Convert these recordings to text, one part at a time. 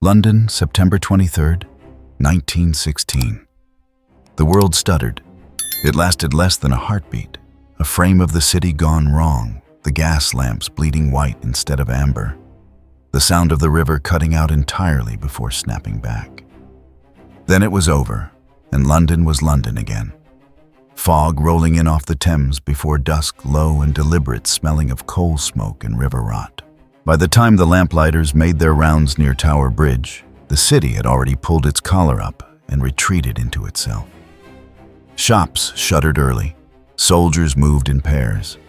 London, September 23rd, 1916. The world stuttered. It lasted less than a heartbeat. A frame of the city gone wrong, the gas lamps bleeding white instead of amber. The sound of the river cutting out entirely before snapping back. Then it was over, and London was London again. Fog rolling in off the Thames before dusk, low and deliberate, smelling of coal smoke and river rot. By the time the lamplighters made their rounds near Tower Bridge, the city had already pulled its collar up and retreated into itself. Shops shuttered early. Soldiers moved in pairs.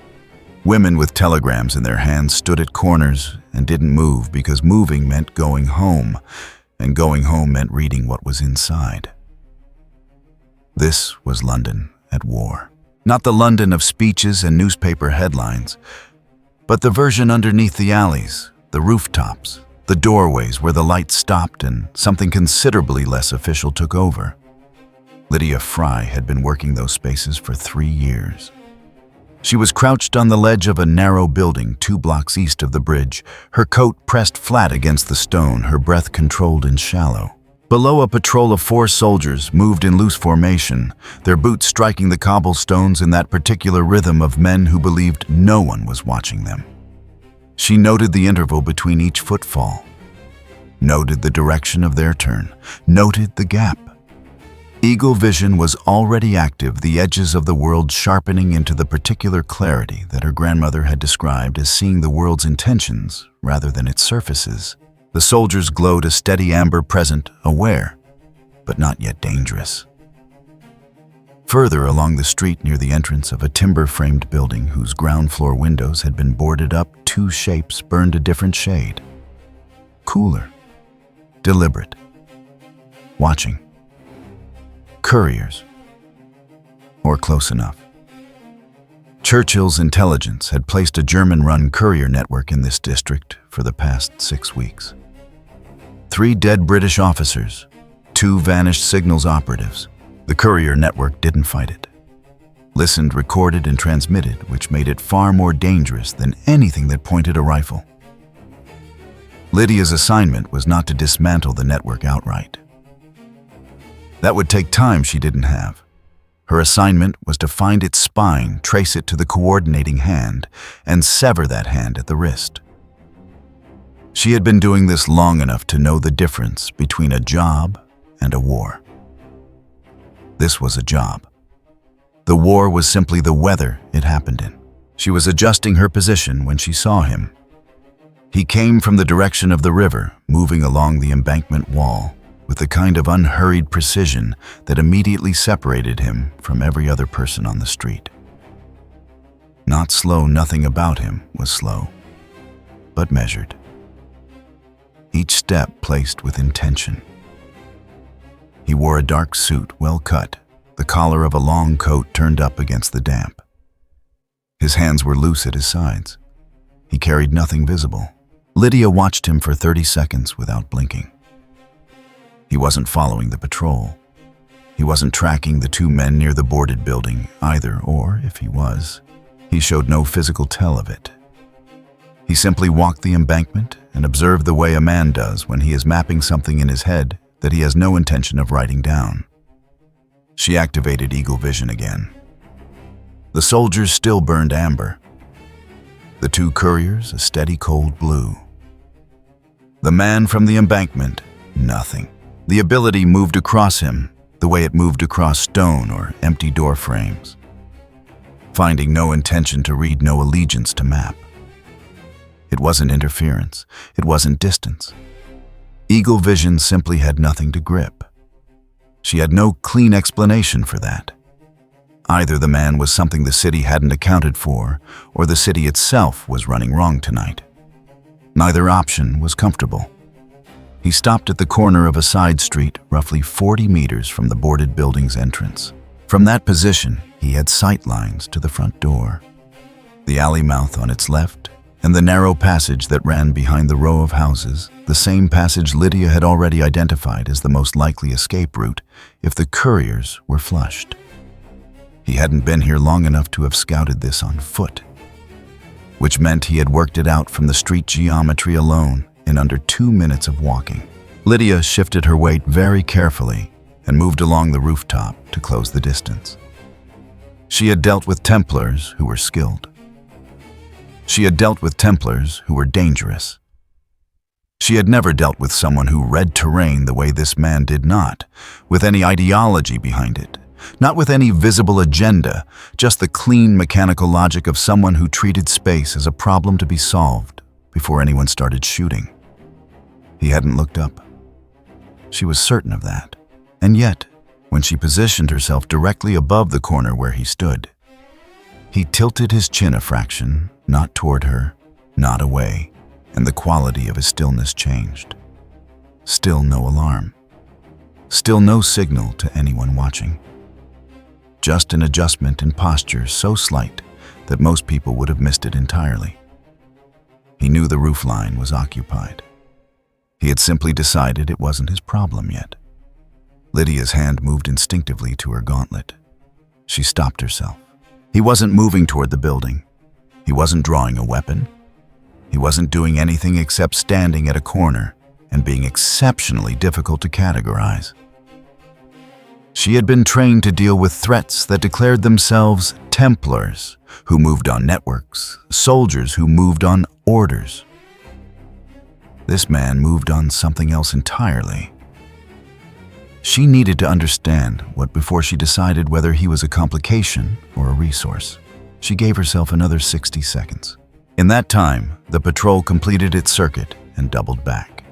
Women with telegrams in their hands stood at corners and didn't move because moving meant going home, and going home meant reading what was inside. This was London at war. Not the London of speeches and newspaper headlines, but the version underneath the alleys, the rooftops, the doorways where the lights stopped and something considerably less official took over. Lydia Fry had been working those spaces for 3 years. She was crouched on the ledge of a narrow building 2 blocks east of the bridge, her coat pressed flat against the stone, her breath controlled and shallow. Below, a patrol of 4 soldiers moved in loose formation, their boots striking the cobblestones in that particular rhythm of men who believed no one was watching them. She noted the interval between each footfall, noted the direction of their turn, noted the gap. Eagle vision was already active, the edges of the world sharpening into the particular clarity that her grandmother had described as seeing the world's intentions rather than its surfaces. The soldiers glowed a steady amber, present, aware, but not yet dangerous. Further along the street, near the entrance of a timber-framed building whose ground floor windows had been boarded up, 2 shapes burned a different shade. Cooler, deliberate, watching. Couriers, or close enough. Churchill's intelligence had placed a German-run courier network in this district for the past 6 weeks. 3 dead British officers, 2 vanished signals operatives. The courier network didn't fight it. Listened, recorded, and transmitted, which made it far more dangerous than anything that pointed a rifle. Lydia's assignment was not to dismantle the network outright. That would take time she didn't have. Her assignment was to find its spine, trace it to the coordinating hand, and sever that hand at the wrist. She had been doing this long enough to know the difference between a job and a war. This was a job. The war was simply the weather it happened in. She was adjusting her position when she saw him. He came from the direction of the river, moving along the embankment wall, with the kind of unhurried precision that immediately separated him from every other person on the street. Not slow, nothing about him was slow, but measured. Each step placed with intention. He wore a dark suit, well cut, the collar of a long coat turned up against the damp. His hands were loose at his sides. He carried nothing visible. Lydia watched him for 30 seconds without blinking. He wasn't following the patrol. He wasn't tracking the 2 men near the boarded building either, or if he was, he showed no physical tell of it. He simply walked the embankment and observed the way a man does when he is mapping something in his head that he has no intention of writing down. She activated eagle vision again. The soldiers still burned amber. The 2 couriers a steady cold blue. The man from the embankment, nothing. The ability moved across him the way it moved across stone or empty door frames, finding no intention to read, no allegiance to map. It wasn't interference. It wasn't distance. Eagle vision simply had nothing to grip. She had no clean explanation for that. Either the man was something the city hadn't accounted for, or the city itself was running wrong tonight. Neither option was comfortable. He stopped at the corner of a side street, roughly 40 meters from the boarded building's entrance. From that position, he had sight lines to the front door, the alley mouth on its left, and the narrow passage that ran behind the row of houses, the same passage Lydia had already identified as the most likely escape route if the couriers were flushed. He hadn't been here long enough to have scouted this on foot, which meant he had worked it out from the street geometry alone in under 2 minutes of walking. Lydia shifted her weight very carefully and moved along the rooftop to close the distance. She had dealt with Templars who were skilled. She had dealt with Templars who were dangerous. She had never dealt with someone who read terrain the way this man did not, with any ideology behind it, not with any visible agenda, just the clean mechanical logic of someone who treated space as a problem to be solved before anyone started shooting. He hadn't looked up. She was certain of that. And yet, when she positioned herself directly above the corner where he stood, he tilted his chin a fraction, not toward her, not away, and the quality of his stillness changed. Still no alarm. Still no signal to anyone watching. Just an adjustment in posture so slight that most people would have missed it entirely. He knew the roofline was occupied. He had simply decided it wasn't his problem yet. Lydia's hand moved instinctively to her gauntlet. She stopped herself. He wasn't moving toward the building. He wasn't drawing a weapon. He wasn't doing anything except standing at a corner and being exceptionally difficult to categorize. She had been trained to deal with threats that declared themselves Templars, who moved on networks, soldiers who moved on orders. This man moved on something else entirely. She needed to understand what before she decided whether he was a complication or a resource. She gave herself another 60 seconds. In that time, the patrol completed its circuit and doubled back.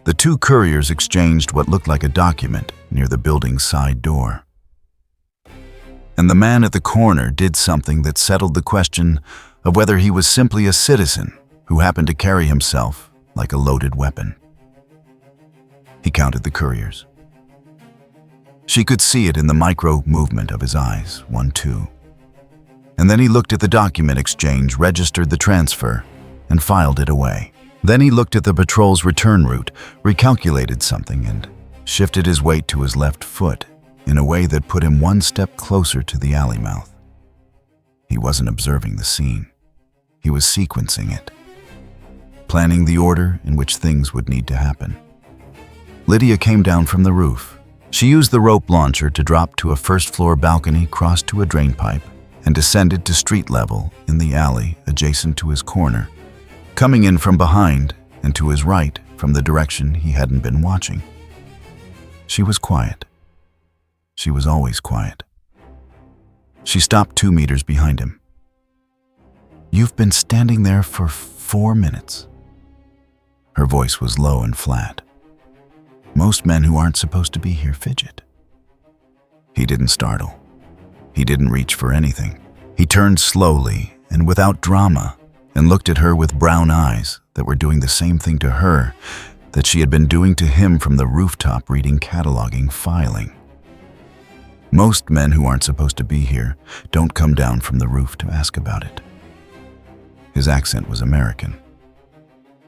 The two couriers exchanged what looked like a document near the building's side door. And the man at the corner did something that settled the question of whether he was simply a citizen who happened to carry himself like a loaded weapon. He counted the couriers. She could see it in the micro movement of his eyes, 1, 2. And then he looked at the document exchange, registered the transfer, and filed it away. Then he looked at the patrol's return route, recalculated something, and shifted his weight to his left foot in a way that put him one step closer to the alley mouth. He wasn't observing the scene. He was sequencing it, planning the order in which things would need to happen. Lydia came down from the roof. She used the rope launcher to drop to a first-floor balcony, crossed to a drain pipe, and descended to street level in the alley adjacent to his corner, coming in from behind and to his right from the direction he hadn't been watching. She was quiet. She was always quiet. She stopped 2 meters behind him. "You've been standing there for 4 minutes." Her voice was low and flat. "Most men who aren't supposed to be here fidget." He didn't startle. He didn't reach for anything. He turned slowly and without drama and looked at her with brown eyes that were doing the same thing to her that she had been doing to him from the rooftop, reading, cataloging, filing. Most men who aren't supposed to be here don't come down from the roof to ask about it. His accent was American.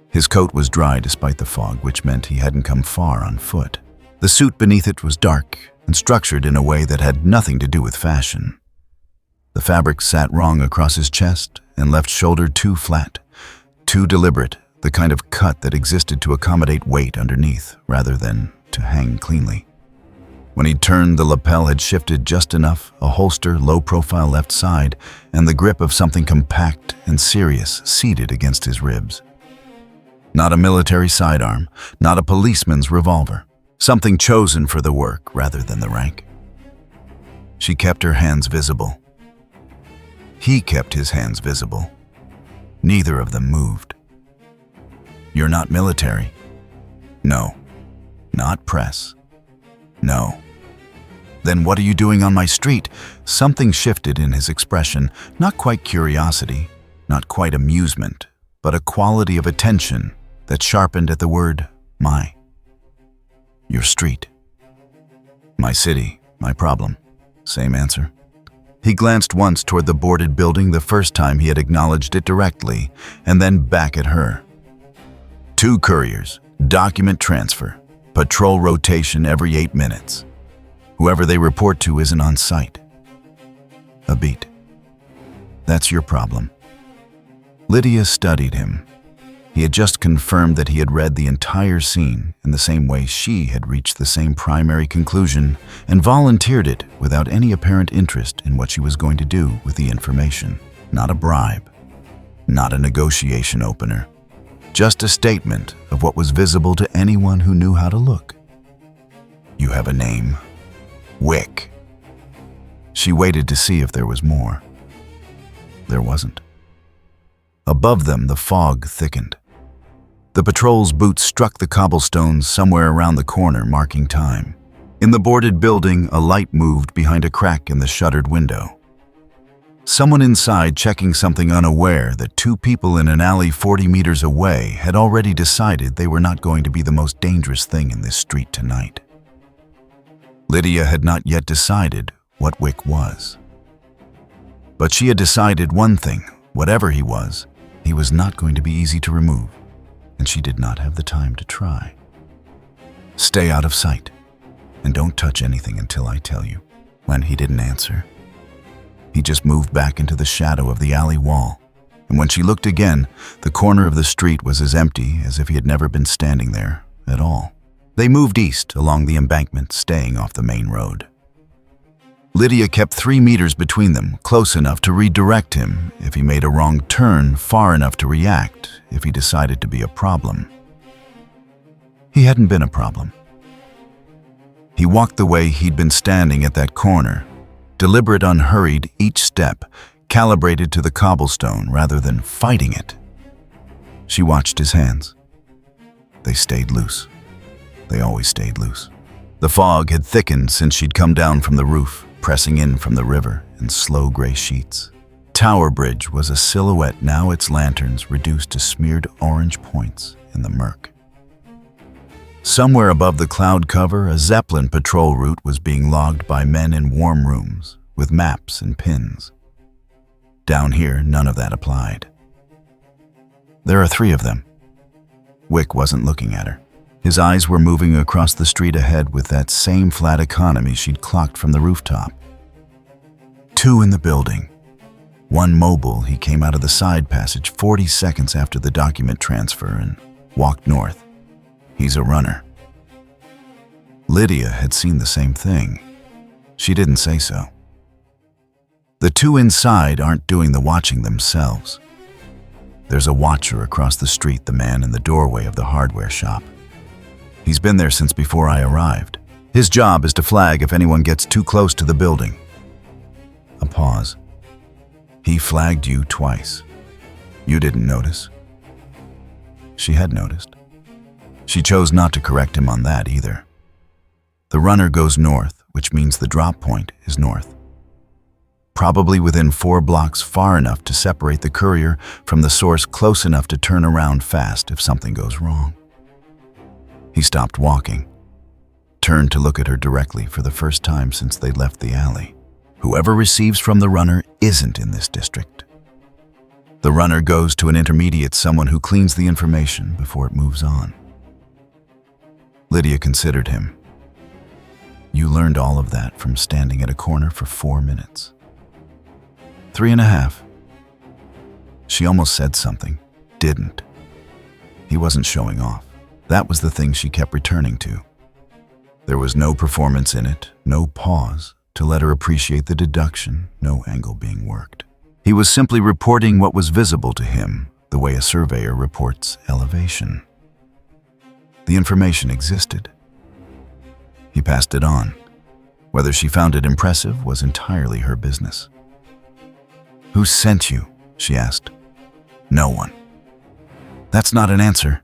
His coat was dry despite the fog, which meant he hadn't come far on foot. The suit beneath it was dark and structured in a way that had nothing to do with fashion. The fabric sat wrong across his chest and left shoulder too flat, too deliberate, the kind of cut that existed to accommodate weight underneath rather than to hang cleanly. When he turned, the lapel had shifted just enough, a holster, low profile left side, and the grip of something compact and serious seated against his ribs. Not a military sidearm, not a policeman's revolver. Something chosen for the work rather than the rank. She kept her hands visible. He kept his hands visible. Neither of them moved. "You're not military?" "No." "Not press?" "No." "Then what are you doing on my street?" Something shifted in his expression, not quite curiosity, not quite amusement, but a quality of attention that sharpened at the word "my." "Your street." "My city, my problem." Same answer. He glanced once toward the boarded building, the first time he had acknowledged it directly, and then back at her. "2 couriers, document transfer, patrol rotation every 8 minutes. Whoever they report to isn't on site." A beat. "That's your problem." Lydia studied him. He had just confirmed that he had read the entire scene in the same way she had reached the same primary conclusion and volunteered it without any apparent interest in what she was going to do with the information. Not a bribe, not a negotiation opener, just a statement of what was visible to anyone who knew how to look. You have a name, Wick. She waited to see if there was more. There wasn't. Above them, the fog thickened. The patrol's boots struck the cobblestones somewhere around the corner, marking time. In the boarded building, a light moved behind a crack in the shuttered window. Someone inside checking something, unaware that two people in an alley 40 meters away had already decided they were not going to be the most dangerous thing in this street tonight. Lydia had not yet decided what Wick was. But she had decided one thing: whatever he was not going to be easy to remove, and she did not have the time to try. Stay out of sight, and don't touch anything until I tell you. When he didn't answer, he just moved back into the shadow of the alley wall, and when she looked again, the corner of the street was as empty as if he had never been standing there at all. They moved east along the embankment, staying off the main road. Lydia kept 3 meters between them, close enough to redirect him if he made a wrong turn, far enough to react if he decided to be a problem. He hadn't been a problem. He walked the way he'd been standing at that corner, deliberate, unhurried, each step calibrated to the cobblestone rather than fighting it. She watched his hands. They stayed loose. They always stayed loose. The fog had thickened since she'd come down from the roof, pressing in from the river in slow gray sheets. Tower Bridge was a silhouette, now its lanterns reduced to smeared orange points in the murk. Somewhere above the cloud cover, a Zeppelin patrol route was being logged by men in warm rooms with maps and pins. Down here, none of that applied. There are 3 of them. Wick wasn't looking at her. His eyes were moving across the street ahead with that same flat economy she'd clocked from the rooftop. 2 in the building. 1 mobile. He came out of the side passage 40 seconds after the document transfer and walked north. He's a runner. Lydia had seen the same thing. She didn't say so. The 2 inside aren't doing the watching themselves. There's a watcher across the street, the man in the doorway of the hardware shop. He's been there since before I arrived. His job is to flag if anyone gets too close to the building. A pause. He flagged you twice. You didn't notice. She had noticed. She chose not to correct him on that either. The runner goes north, which means the drop point is north. Probably within 4 blocks, far enough to separate the courier from the source, close enough to turn around fast if something goes wrong. He stopped walking, turned to look at her directly for the first time since they left the alley. Whoever receives from the runner isn't in this district. The runner goes to an intermediate, someone who cleans the information before it moves on. Lydia considered him. You learned all of that from standing at a corner for 4 minutes. 3.5. She almost said something, didn't. He wasn't showing off. That was the thing she kept returning to. There was no performance in it, no pause to let her appreciate the deduction, no angle being worked. He was simply reporting what was visible to him, the way a surveyor reports elevation. The information existed. He passed it on. Whether she found it impressive was entirely her business. Who sent you? She asked. No one. That's not an answer.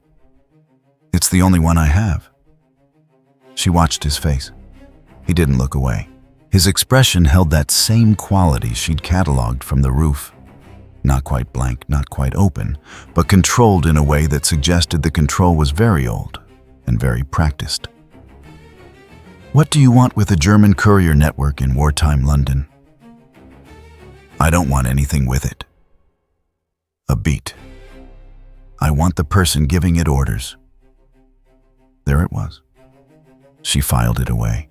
It's the only one I have. She watched his face. He didn't look away. His expression held that same quality she'd cataloged from the roof. Not quite blank, not quite open, but controlled in a way that suggested the control was very old and very practiced. What do you want with a German courier network in wartime London? I don't want anything with it. A beat. I want the person giving it orders. There it was. She filed it away.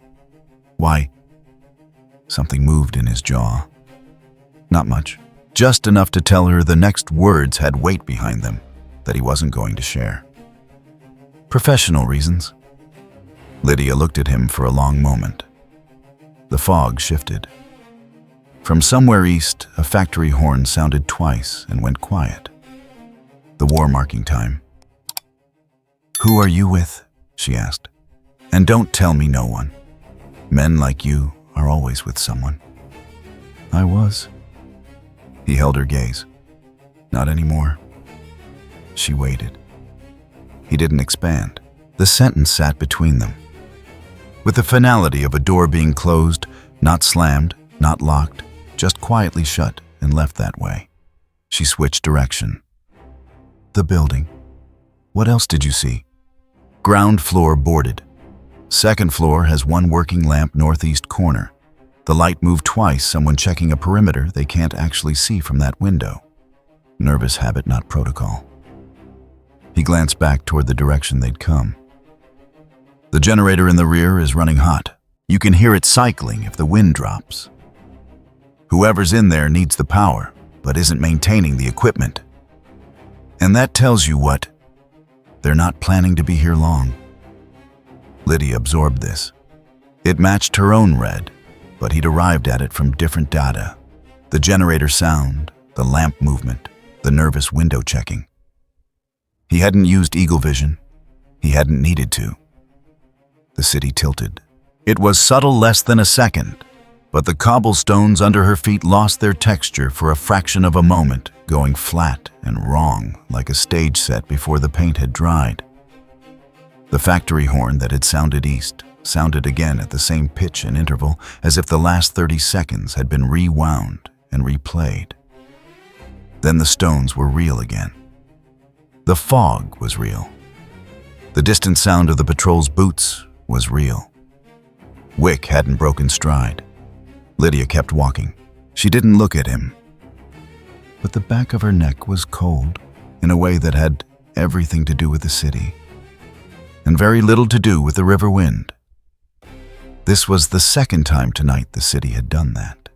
Why? Something moved in his jaw. Not much. Just enough to tell her the next words had weight behind them. that he wasn't going to share. Professional reasons. Lydia looked at him for a long moment. The fog shifted. From somewhere east, a factory horn sounded twice and went quiet. The war marking time. "Who are you with?" she asked. "And don't tell me no one. Men like you are always with someone." "I was." He held her gaze. "Not anymore." She waited. He didn't expand. The sentence sat between them. With the finality of a door being closed, not slammed, not locked, just quietly shut and left that way. She switched direction. "The building. What else did you see?" "Ground floor boarded. Second floor has one working lamp northeast corner. The light moved twice, someone checking a perimeter they can't actually see from that window. Nervous habit, not protocol." He glanced back toward the direction they'd come. "The generator in the rear is running hot. You can hear it cycling if the wind drops. Whoever's in there needs the power, but isn't maintaining the equipment. And that tells you what? They're not planning to be here long." Lydia absorbed this. It matched her own read, but he'd arrived at it from different data. The generator sound, the lamp movement, the nervous window checking. He hadn't used eagle vision. He hadn't needed to. The city tilted. It was subtle less than a second, but the cobblestones under her feet lost their texture for a fraction of a moment, going flat and wrong like a stage set before the paint had dried. The factory horn that had sounded east sounded again at the same pitch and interval, as if the last 30 seconds had been rewound and replayed. Then the stones were real again. The fog was real. The distant sound of the patrol's boots was real. Wick hadn't broken stride. Lydia kept walking. She didn't look at him. But the back of her neck was cold in a way that had everything to do with the city, and very little to do with the river wind. This was the second time tonight the city had done that.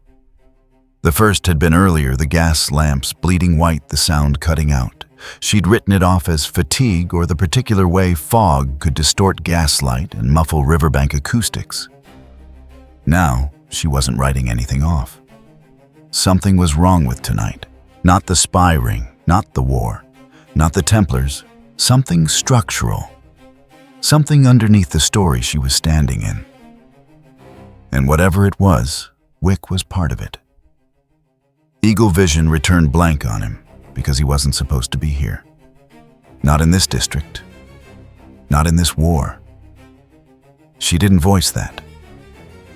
The first had been earlier, the gas lamps bleeding white, the sound cutting out. She'd written it off as fatigue or the particular way fog could distort gaslight and muffle riverbank acoustics. Now, she wasn't writing anything off. Something was wrong with tonight. Not the spy ring, not the war, not the Templars. Something structural. Something underneath the story she was standing in. And whatever it was, Wick was part of it. Eagle vision returned blank on him because he wasn't supposed to be here. Not in this district. Not in this war. She didn't voice that.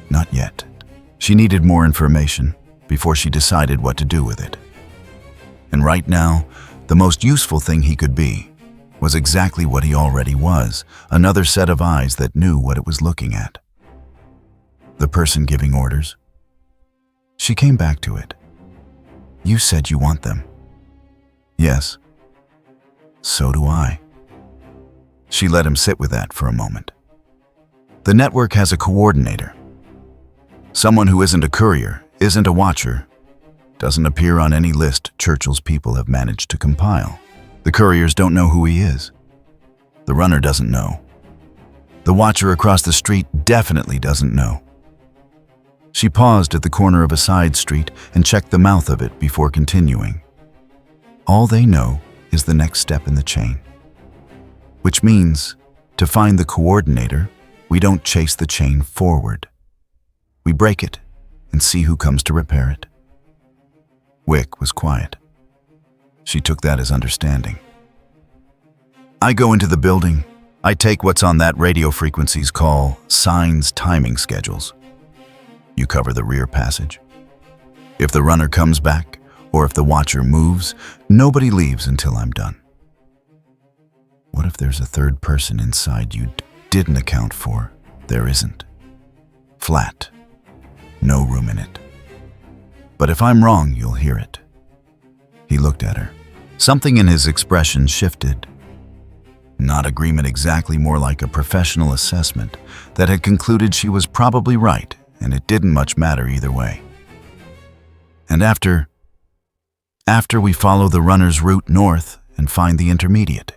Not yet. She needed more information before she decided what to do with it. And right now, the most useful thing he could be was exactly what he already was, another set of eyes that knew what it was looking at. The person giving orders. She came back to it. "You said you want them." "Yes." "So do I." She let him sit with that for a moment. The network has a coordinator. Someone who isn't a courier, isn't a watcher, doesn't appear on any list Churchill's people have managed to compile. The couriers don't know who he is. The runner doesn't know. The watcher across the street definitely doesn't know. She paused at the corner of a side street and checked the mouth of it before continuing. All they know is the next step in the chain. Which means, to find the coordinator, we don't chase the chain forward. We break it and see who comes to repair it. Wick was quiet. She took that as understanding. "I go into the building. I take what's on that radio frequencies call signs timing schedules. You cover the rear passage. If the runner comes back, or if the watcher moves, nobody leaves until I'm done." What if there's a third person inside you didn't account for? There isn't. Flat. No room in it. But if I'm wrong, you'll hear it. He looked at her. Something in his expression shifted. Not agreement exactly, more like a professional assessment that had concluded she was probably right, and it didn't much matter either way. "And after we follow the runner's route north and find the intermediate.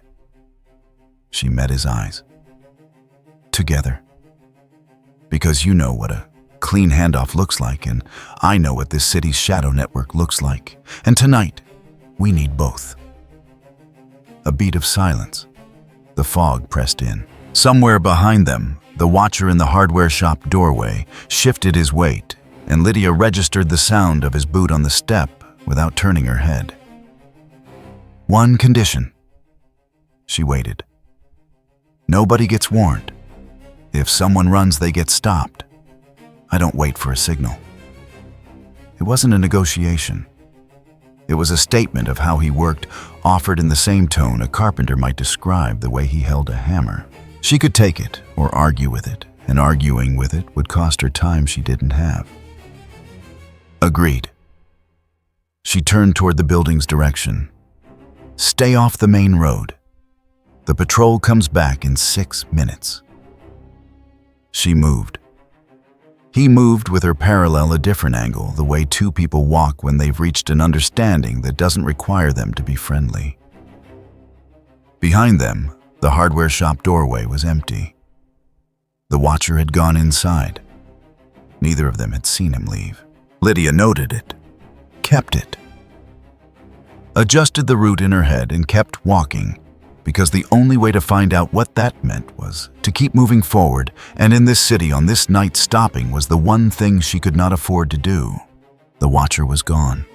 She met his eyes. Together. Because you know what a clean handoff looks like, and I know what this city's shadow network looks like. And tonight, we need both. A beat of silence. The fog pressed in. Somewhere behind them, the watcher in the hardware shop doorway shifted his weight, and Lydia registered the sound of his boot on the step without turning her head. One condition. She waited. Nobody gets warned. If someone runs, they get stopped. I don't wait for a signal. It wasn't a negotiation. It was a statement of how he worked, offered in the same tone a carpenter might describe the way he held a hammer. She could take it or argue with it, and arguing with it would cost her time she didn't have. Agreed. She turned toward the building's direction. Stay off the main road. The patrol comes back in 6 minutes. She moved. He moved with her parallel a different angle, the way two people walk when they've reached an understanding that doesn't require them to be friendly. Behind them, the hardware shop doorway was empty. The watcher had gone inside. Neither of them had seen him leave. Lydia noted it, kept it, adjusted the route in her head and kept walking, because the only way to find out what that meant was to keep moving forward, and in this city on this night stopping was the one thing she could not afford to do. The watcher was gone.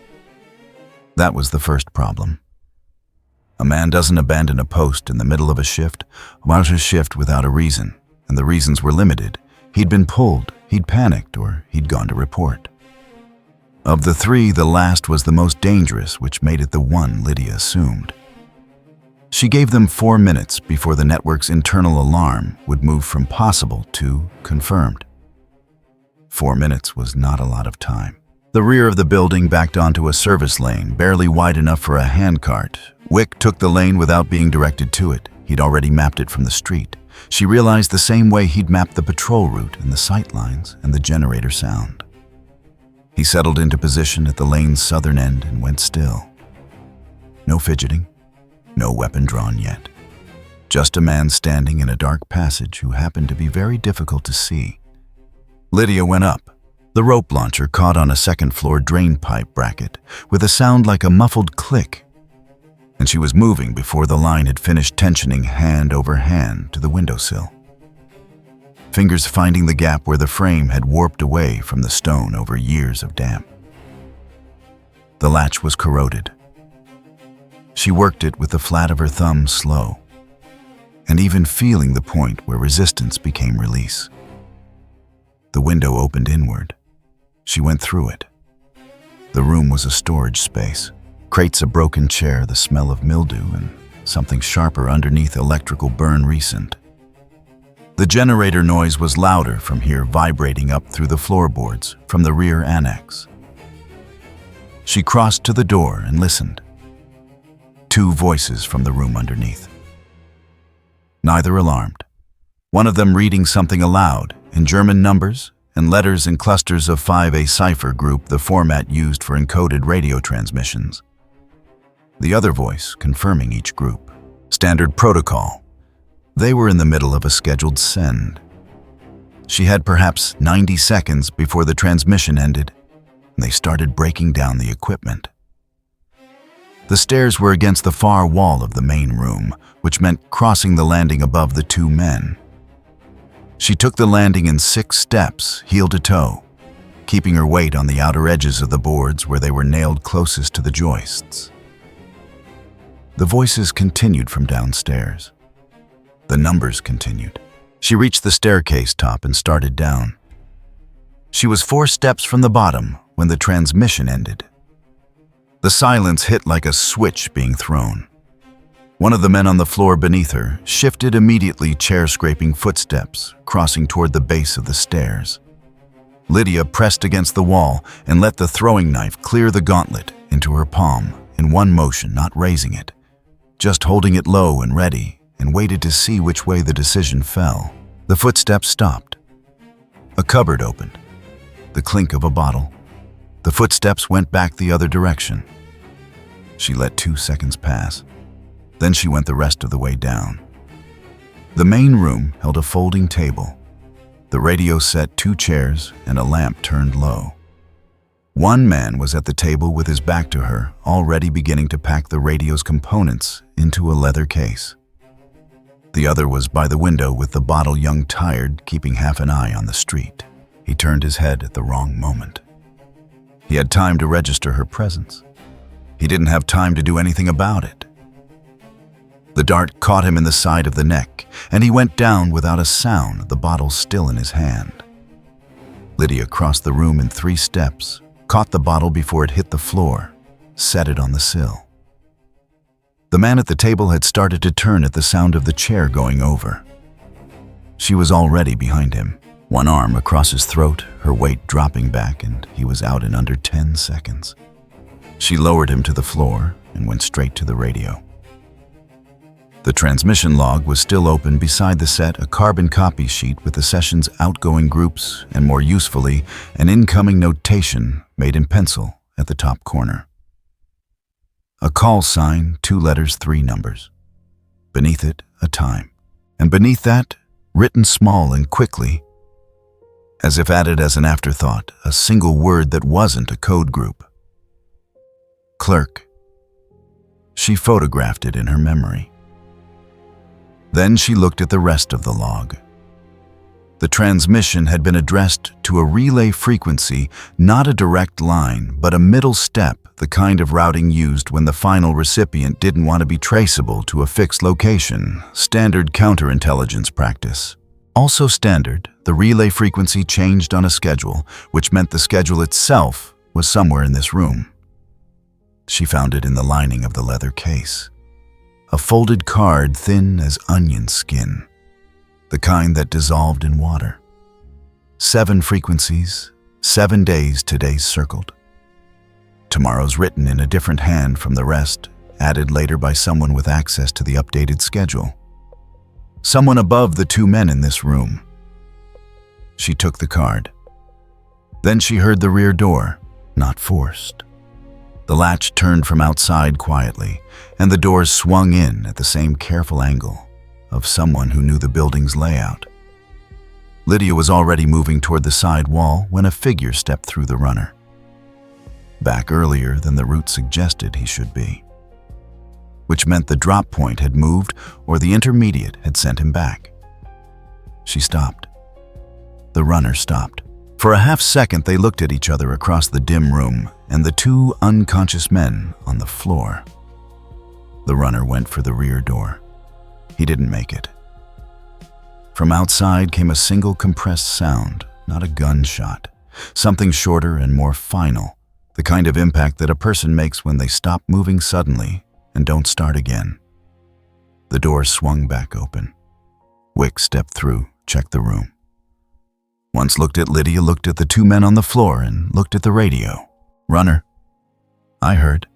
That was the first problem. A man doesn't abandon a post in the middle of a shift, while a shift without a reason, and the reasons were limited. He'd been pulled, he'd panicked, or he'd gone to report. Of the three, the last was the most dangerous, which made it the one Lydia assumed. She gave them 4 minutes before the network's internal alarm would move from possible to confirmed. 4 minutes was not a lot of time. The rear of the building backed onto a service lane, barely wide enough for a handcart. Wick took the lane without being directed to it. He'd already mapped it from the street. She realized the same way he'd mapped the patrol route and the sight lines and the generator sound. He settled into position at the lane's southern end and went still. No fidgeting. No weapon drawn yet. Just a man standing in a dark passage who happened to be very difficult to see. Lydia went up. The rope launcher caught on a second-floor drain pipe bracket with a sound like a muffled click, and she was moving before the line had finished tensioning hand over hand to the windowsill. Fingers finding the gap where the frame had warped away from the stone over years of damp. The latch was corroded. She worked it with the flat of her thumb slow, and even feeling the point where resistance became release. The window opened inward. She went through it. The room was a storage space. Crates, a broken chair, the smell of mildew, and something sharper underneath electrical burn recent. The generator noise was louder from here, vibrating up through the floorboards from the rear annex. She crossed to the door and listened. 2 voices from the room underneath. Neither alarmed. One of them reading something aloud in German numbers and letters in clusters of 5, a cipher group, the format used for encoded radio transmissions. The other voice confirming each group. Standard protocol. They were in the middle of a scheduled send. She had perhaps 90 seconds before the transmission ended, and they started breaking down the equipment. The stairs were against the far wall of the main room, which meant crossing the landing above the 2 men. She took the landing in 6 steps, heel to toe, keeping her weight on the outer edges of the boards where they were nailed closest to the joists. The voices continued from downstairs. The numbers continued. She reached the staircase top and started down. She was 4 steps from the bottom when the transmission ended. The silence hit like a switch being thrown. One of the men on the floor beneath her shifted immediately, chair-scraping footsteps, crossing toward the base of the stairs. Lydia pressed against the wall and let the throwing knife clear the gauntlet into her palm in one motion, not raising it, just holding it low and ready, and waited to see which way the decision fell. The footsteps stopped. A cupboard opened. The clink of a bottle. The footsteps went back the other direction. She let 2 seconds pass. Then she went the rest of the way down. The main room held a folding table, the radio set, 2 chairs, and a lamp turned low. One man was at the table with his back to her, already beginning to pack the radio's components into a leather case. The other was by the window with the bottle, young tired, keeping half an eye on the street. He turned his head at the wrong moment. He had time to register her presence. He didn't have time to do anything about it. The dart caught him in the side of the neck, and he went down without a sound, the bottle still in his hand. Lydia crossed the room in 3 steps, caught the bottle before it hit the floor, set it on the sill. The man at the table had started to turn at the sound of the chair going over. She was already behind him, one arm across his throat, her weight dropping back, and he was out in under 10 seconds. She lowered him to the floor and went straight to the radio. The transmission log was still open beside the set, a carbon copy sheet with the session's outgoing groups and, more usefully, an incoming notation made in pencil at the top corner. A call sign, 2 letters, 3 numbers. Beneath it, a time. And beneath that, written small and quickly, as if added as an afterthought, a single word that wasn't a code group. Clerk. She photographed it in her memory. Then she looked at the rest of the log. The transmission had been addressed to a relay frequency, not a direct line, but a middle step, the kind of routing used when the final recipient didn't want to be traceable to a fixed location, standard counterintelligence practice. Also standard, the relay frequency changed on a schedule, which meant the schedule itself was somewhere in this room. She found it in the lining of the leather case. A folded card thin as onion skin, the kind that dissolved in water. 7 frequencies, 7 days, today's circled. Tomorrow's written in a different hand from the rest, added later by someone with access to the updated schedule. Someone above the 2 men in this room. She took the card. Then she heard the rear door, not forced. The latch turned from outside quietly, and the doors swung in at the same careful angle of someone who knew the building's layout. Lydia was already moving toward the side wall when a figure stepped through the runner. Back earlier than the route suggested he should be, which meant the drop point had moved or the intermediate had sent him back. She stopped. The runner stopped. For a half-second, they looked at each other across the dim room and the 2 unconscious men on the floor. The runner went for the rear door. He didn't make it. From outside came a single compressed sound, not a gunshot, something shorter and more final, the kind of impact that a person makes when they stop moving suddenly and don't start again. The door swung back open. Wick stepped through, checked the room. Once looked at Lydia, looked at the 2 men on the floor, and looked at the radio. Runner. I heard.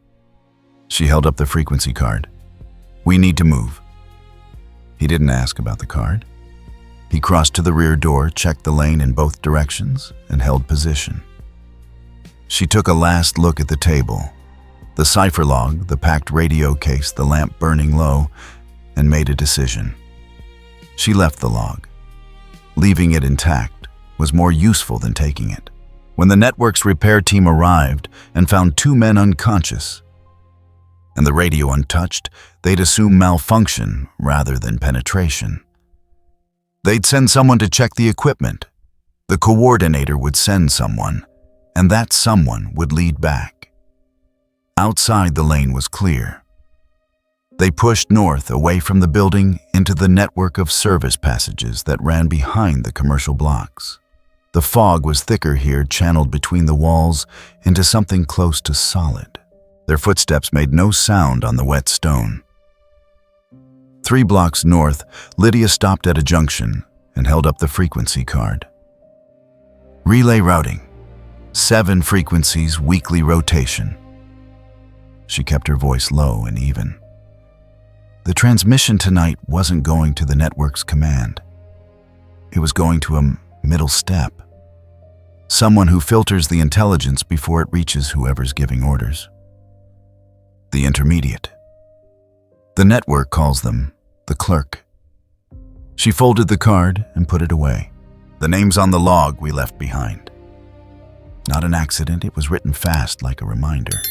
She held up the frequency card. We need to move. He didn't ask about the card. He crossed to the rear door, checked the lane in both directions, and held position. She took a last look at the table, the cipher log, the packed radio case, the lamp burning low, and made a decision. She left the log. Leaving it intact was more useful than taking it. When the network's repair team arrived and found 2 men unconscious and the radio untouched, they'd assume malfunction rather than penetration. They'd send someone to check the equipment. The coordinator would send someone, and that someone would lead back. Outside, the lane was clear. They pushed north away from the building into the network of service passages that ran behind the commercial blocks. The fog was thicker here, channeled between the walls into something close to solid. Their footsteps made no sound on the wet stone. 3 blocks north, Lydia stopped at a junction and held up the frequency card. Relay routing. 7 frequencies, weekly rotation. She kept her voice low and even. The transmission tonight wasn't going to the network's command. It was going to a middle step. Someone who filters the intelligence before it reaches whoever's giving orders. The intermediate. The network calls them the clerk. She folded the card and put it away. The name's on the log we left behind. Not an accident, it was written fast like a reminder.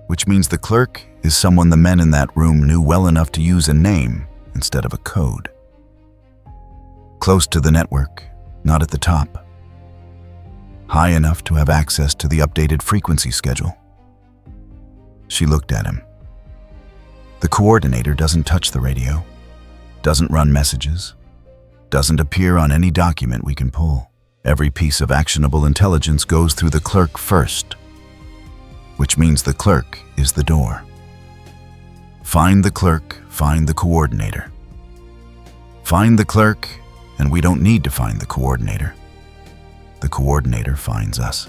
Which means the clerk is someone the men in that room knew well enough to use a name instead of a code. Close to the network, not at the top. High enough to have access to the updated frequency schedule. She looked at him. The coordinator doesn't touch the radio, doesn't run messages, doesn't appear on any document we can pull. Every piece of actionable intelligence goes through the clerk first, which means the clerk is the door. Find the clerk, find the coordinator. Find the clerk, and we don't need to find the coordinator. The coordinator finds us.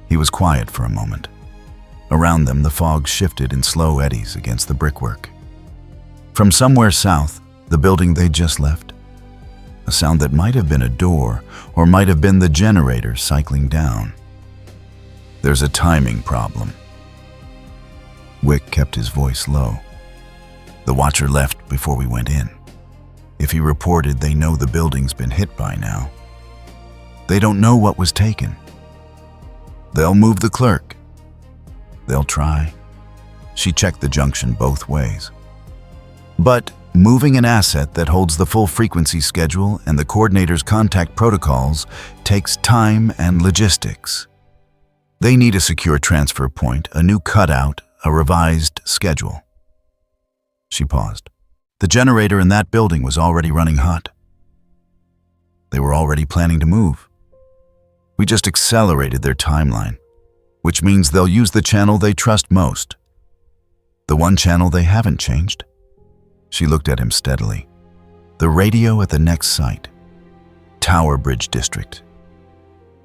He was quiet for a moment. Around them, the fog shifted in slow eddies against the brickwork. From somewhere south, the building they'd just left, a sound that might have been a door or might have been the generator cycling down. There's a timing problem. Wick kept his voice low. The watcher left before we went in. If he reported, they know the building's been hit by now. They don't know what was taken. They'll move the clerk. They'll try. She checked the junction both ways. But moving an asset that holds the full frequency schedule and the coordinator's contact protocols takes time and logistics. They need a secure transfer point, a new cutout, a revised schedule. She paused. The generator in that building was already running hot. They were already planning to move. We just accelerated their timeline, which means they'll use the channel they trust most. The one channel they haven't changed. She looked at him steadily. The radio at the next site. Tower Bridge District.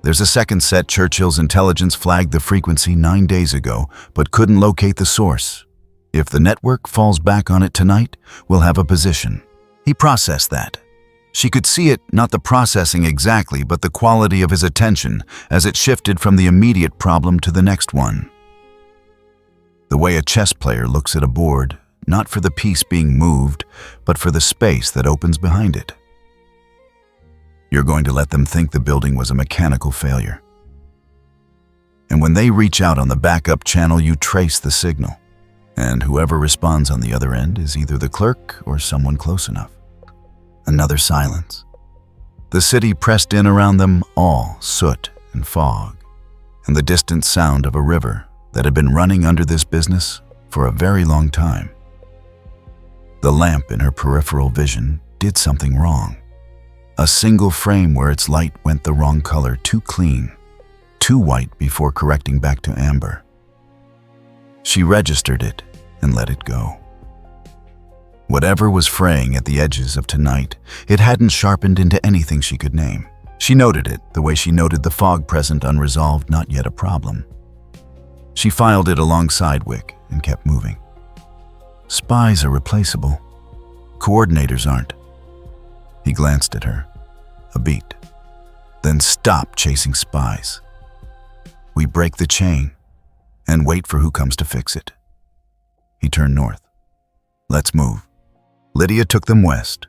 There's a second set. Churchill's intelligence flagged the frequency 9 days ago, but couldn't locate the source. If the network falls back on it tonight, we'll have a position. He processed that. She could see it, not the processing exactly, but the quality of his attention as it shifted from the immediate problem to the next one. The way a chess player looks at a board, not for the piece being moved, but for the space that opens behind it. You're going to let them think the building was a mechanical failure. And when they reach out on the backup channel, you trace the signal. And whoever responds on the other end is either the clerk or someone close enough. Another silence. The city pressed in around them, all soot and fog, and the distant sound of a river that had been running under this business for a very long time. The lamp in her peripheral vision did something wrong. A single frame where its light went the wrong color, too clean, too white before correcting back to amber. She registered it and let it go. Whatever was fraying at the edges of tonight, it hadn't sharpened into anything she could name. She noted it the way she noted the fog present unresolved, not yet a problem. She filed it alongside Wick and kept moving. Spies are replaceable. Coordinators aren't. He glanced at her. A beat. Then stop chasing spies. We break the chain and wait for who comes to fix it. He turned north. Let's move. Lydia took them west.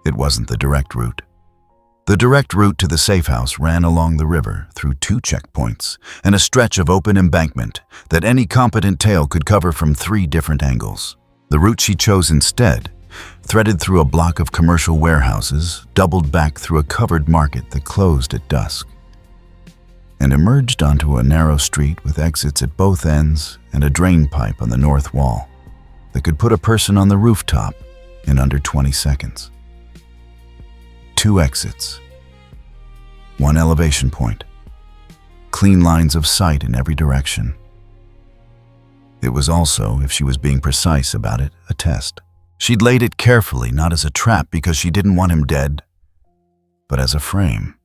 It wasn't the direct route. The direct route to the safe house ran along the river through 2 checkpoints and a stretch of open embankment that any competent tale could cover from 3 different angles. The route she chose instead threaded through a block of commercial warehouses, doubled back through a covered market that closed at dusk, and emerged onto a narrow street with exits at both ends and a drain pipe on the north wall that could put a person on the rooftop in under 20 seconds. 2 exits. 1 elevation point. Clean lines of sight in every direction. It was also, if she was being precise about it, a test. She'd laid it carefully, not as a trap because she didn't want him dead, but as a frame.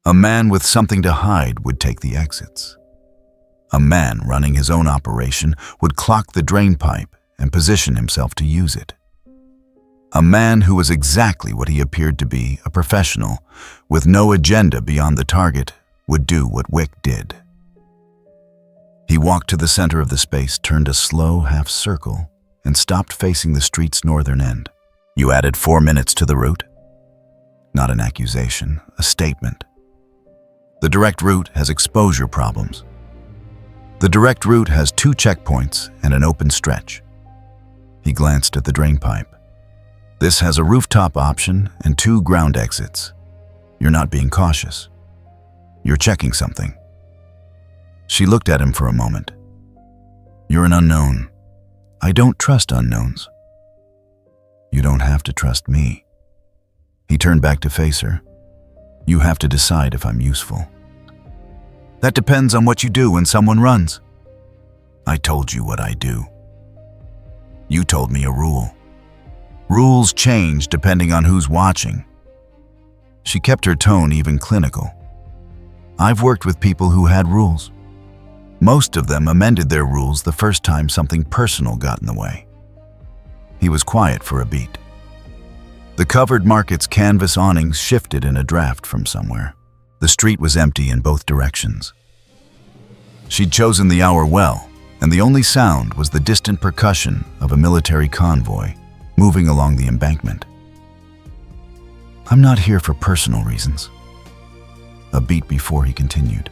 A man with something to hide would take the exits. A man running his own operation would clock the drain pipe and position himself to use it. A man who was exactly what he appeared to be, a professional, with no agenda beyond the target, would do what Wick did. He walked to the center of the space, turned a slow half circle, and stopped facing the street's northern end. "You added 4 minutes to the route?" Not an accusation, a statement. The direct route has exposure problems. The direct route has 2 checkpoints and an open stretch. He glanced at the drain pipe. This has a rooftop option and 2 ground exits. You're not being cautious. You're checking something. She looked at him for a moment. "You're an unknown. I don't trust unknowns." "You don't have to trust me." He turned back to face her. "You have to decide if I'm useful." "That depends on what you do when someone runs." "I told you what I do." "You told me a rule." "Rules change depending on who's watching." She kept her tone even clinical. "I've worked with people who had rules. Most of them amended their rules the first time something personal got in the way." He was quiet for a beat. The covered market's canvas awnings shifted in a draft from somewhere. The street was empty in both directions. She'd chosen the hour well, and the only sound was the distant percussion of a military convoy moving along the embankment. "I'm not here for personal reasons." A beat before he continued.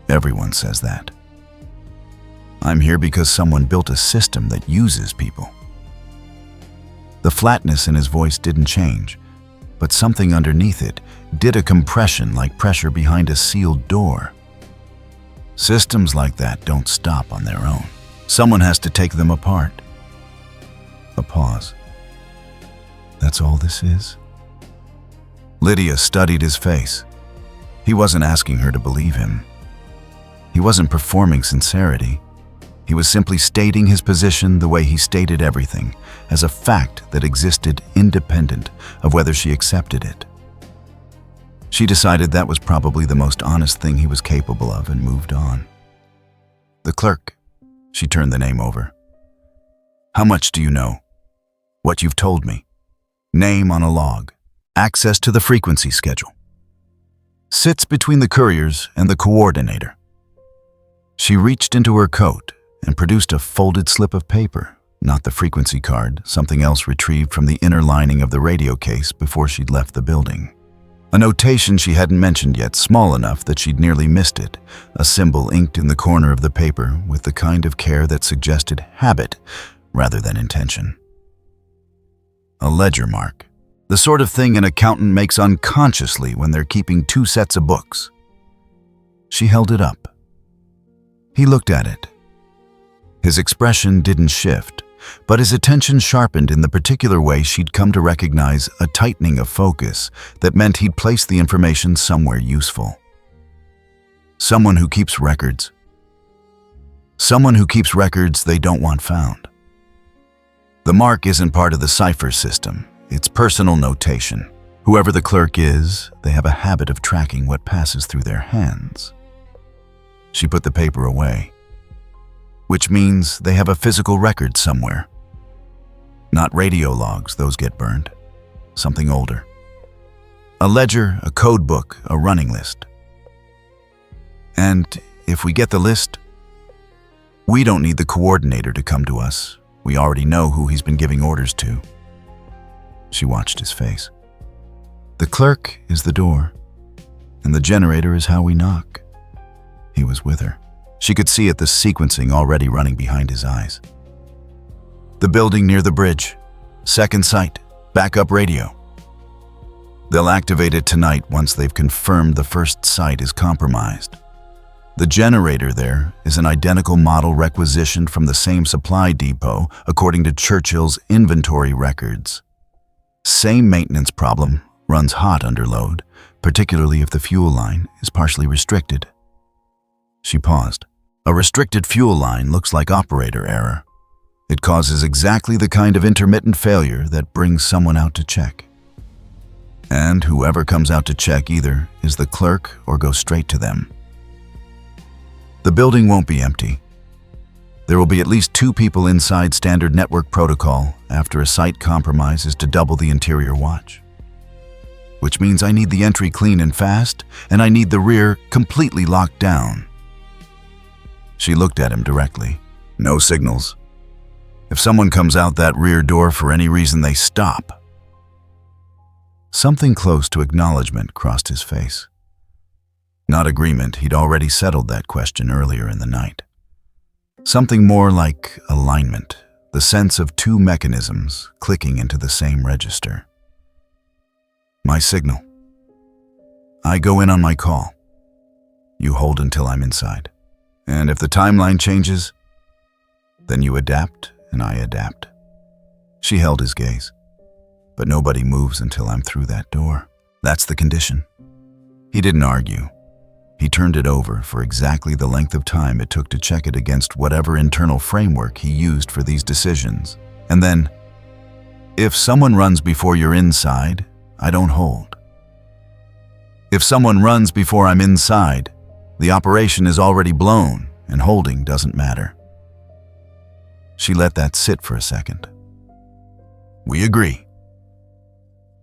"Everyone says that. I'm here because someone built a system that uses people." The flatness in his voice didn't change, but something underneath it did a compression like pressure behind a sealed door. Systems like that don't stop on their own. Someone has to take them apart. A pause. "That's all this is?" Lydia studied his face. He wasn't asking her to believe him. He wasn't performing sincerity. He was simply stating his position the way he stated everything, as a fact that existed independent of whether she accepted it. She decided that was probably the most honest thing he was capable of and moved on. "The clerk." She turned the name over. "How much do you know?" "What you've told me. Name on a log. Access to the frequency schedule. Sits between the couriers and the coordinator." She reached into her coat and produced a folded slip of paper, not the frequency card, something else retrieved from the inner lining of the radio case before she'd left the building. A notation she hadn't mentioned yet, small enough that she'd nearly missed it, a symbol inked in the corner of the paper with the kind of care that suggested habit rather than intention. A ledger mark, the sort of thing an accountant makes unconsciously when they're keeping 2 sets of books. She held it up. He looked at it. His expression didn't shift, but his attention sharpened in the particular way she'd come to recognize a tightening of focus that meant he'd placed the information somewhere useful. Someone who keeps records. Someone who keeps records they don't want found. The mark isn't part of the cipher system. It's personal notation. Whoever the clerk is, they have a habit of tracking what passes through their hands. She put the paper away, which means they have a physical record somewhere. Not radio logs, those get burned. Something older. A ledger, a code book, a running list. And if we get the list, we don't need the coordinator to come to us. We already know who he's been giving orders to. She watched his face. The clerk is the door, and the generator is how we knock. He was with her. She could see it, the sequencing already running behind his eyes. The building near the bridge. Second site. Backup radio. They'll activate it tonight once they've confirmed the first site is compromised. The generator there is an identical model requisitioned from the same supply depot according to Churchill's inventory records. Same maintenance problem, runs hot under load, particularly if the fuel line is partially restricted. She paused. A restricted fuel line looks like operator error. It causes exactly the kind of intermittent failure that brings someone out to check. And whoever comes out to check either is the clerk or goes straight to them. The building won't be empty. There will be at least 2 people inside standard network protocol after a site compromise is to double the interior watch. Which means I need the entry clean and fast, and I need the rear completely locked down. She looked at him directly. No signals. If someone comes out that rear door for any reason, they stop. Something close to acknowledgement crossed his face. Not agreement, he'd already settled that question earlier in the night. Something more like alignment, the sense of two mechanisms clicking into the same register. My signal. I go in on my call. You hold until I'm inside. And if the timeline changes, then you adapt and I adapt. She held his gaze. But nobody moves until I'm through that door. That's the condition. He didn't argue. He turned it over for exactly the length of time it took to check it against whatever internal framework he used for these decisions. And then, if someone runs before you're inside, I don't hold. If someone runs before I'm inside, the operation is already blown and holding doesn't matter. She let that sit for a second. We agree.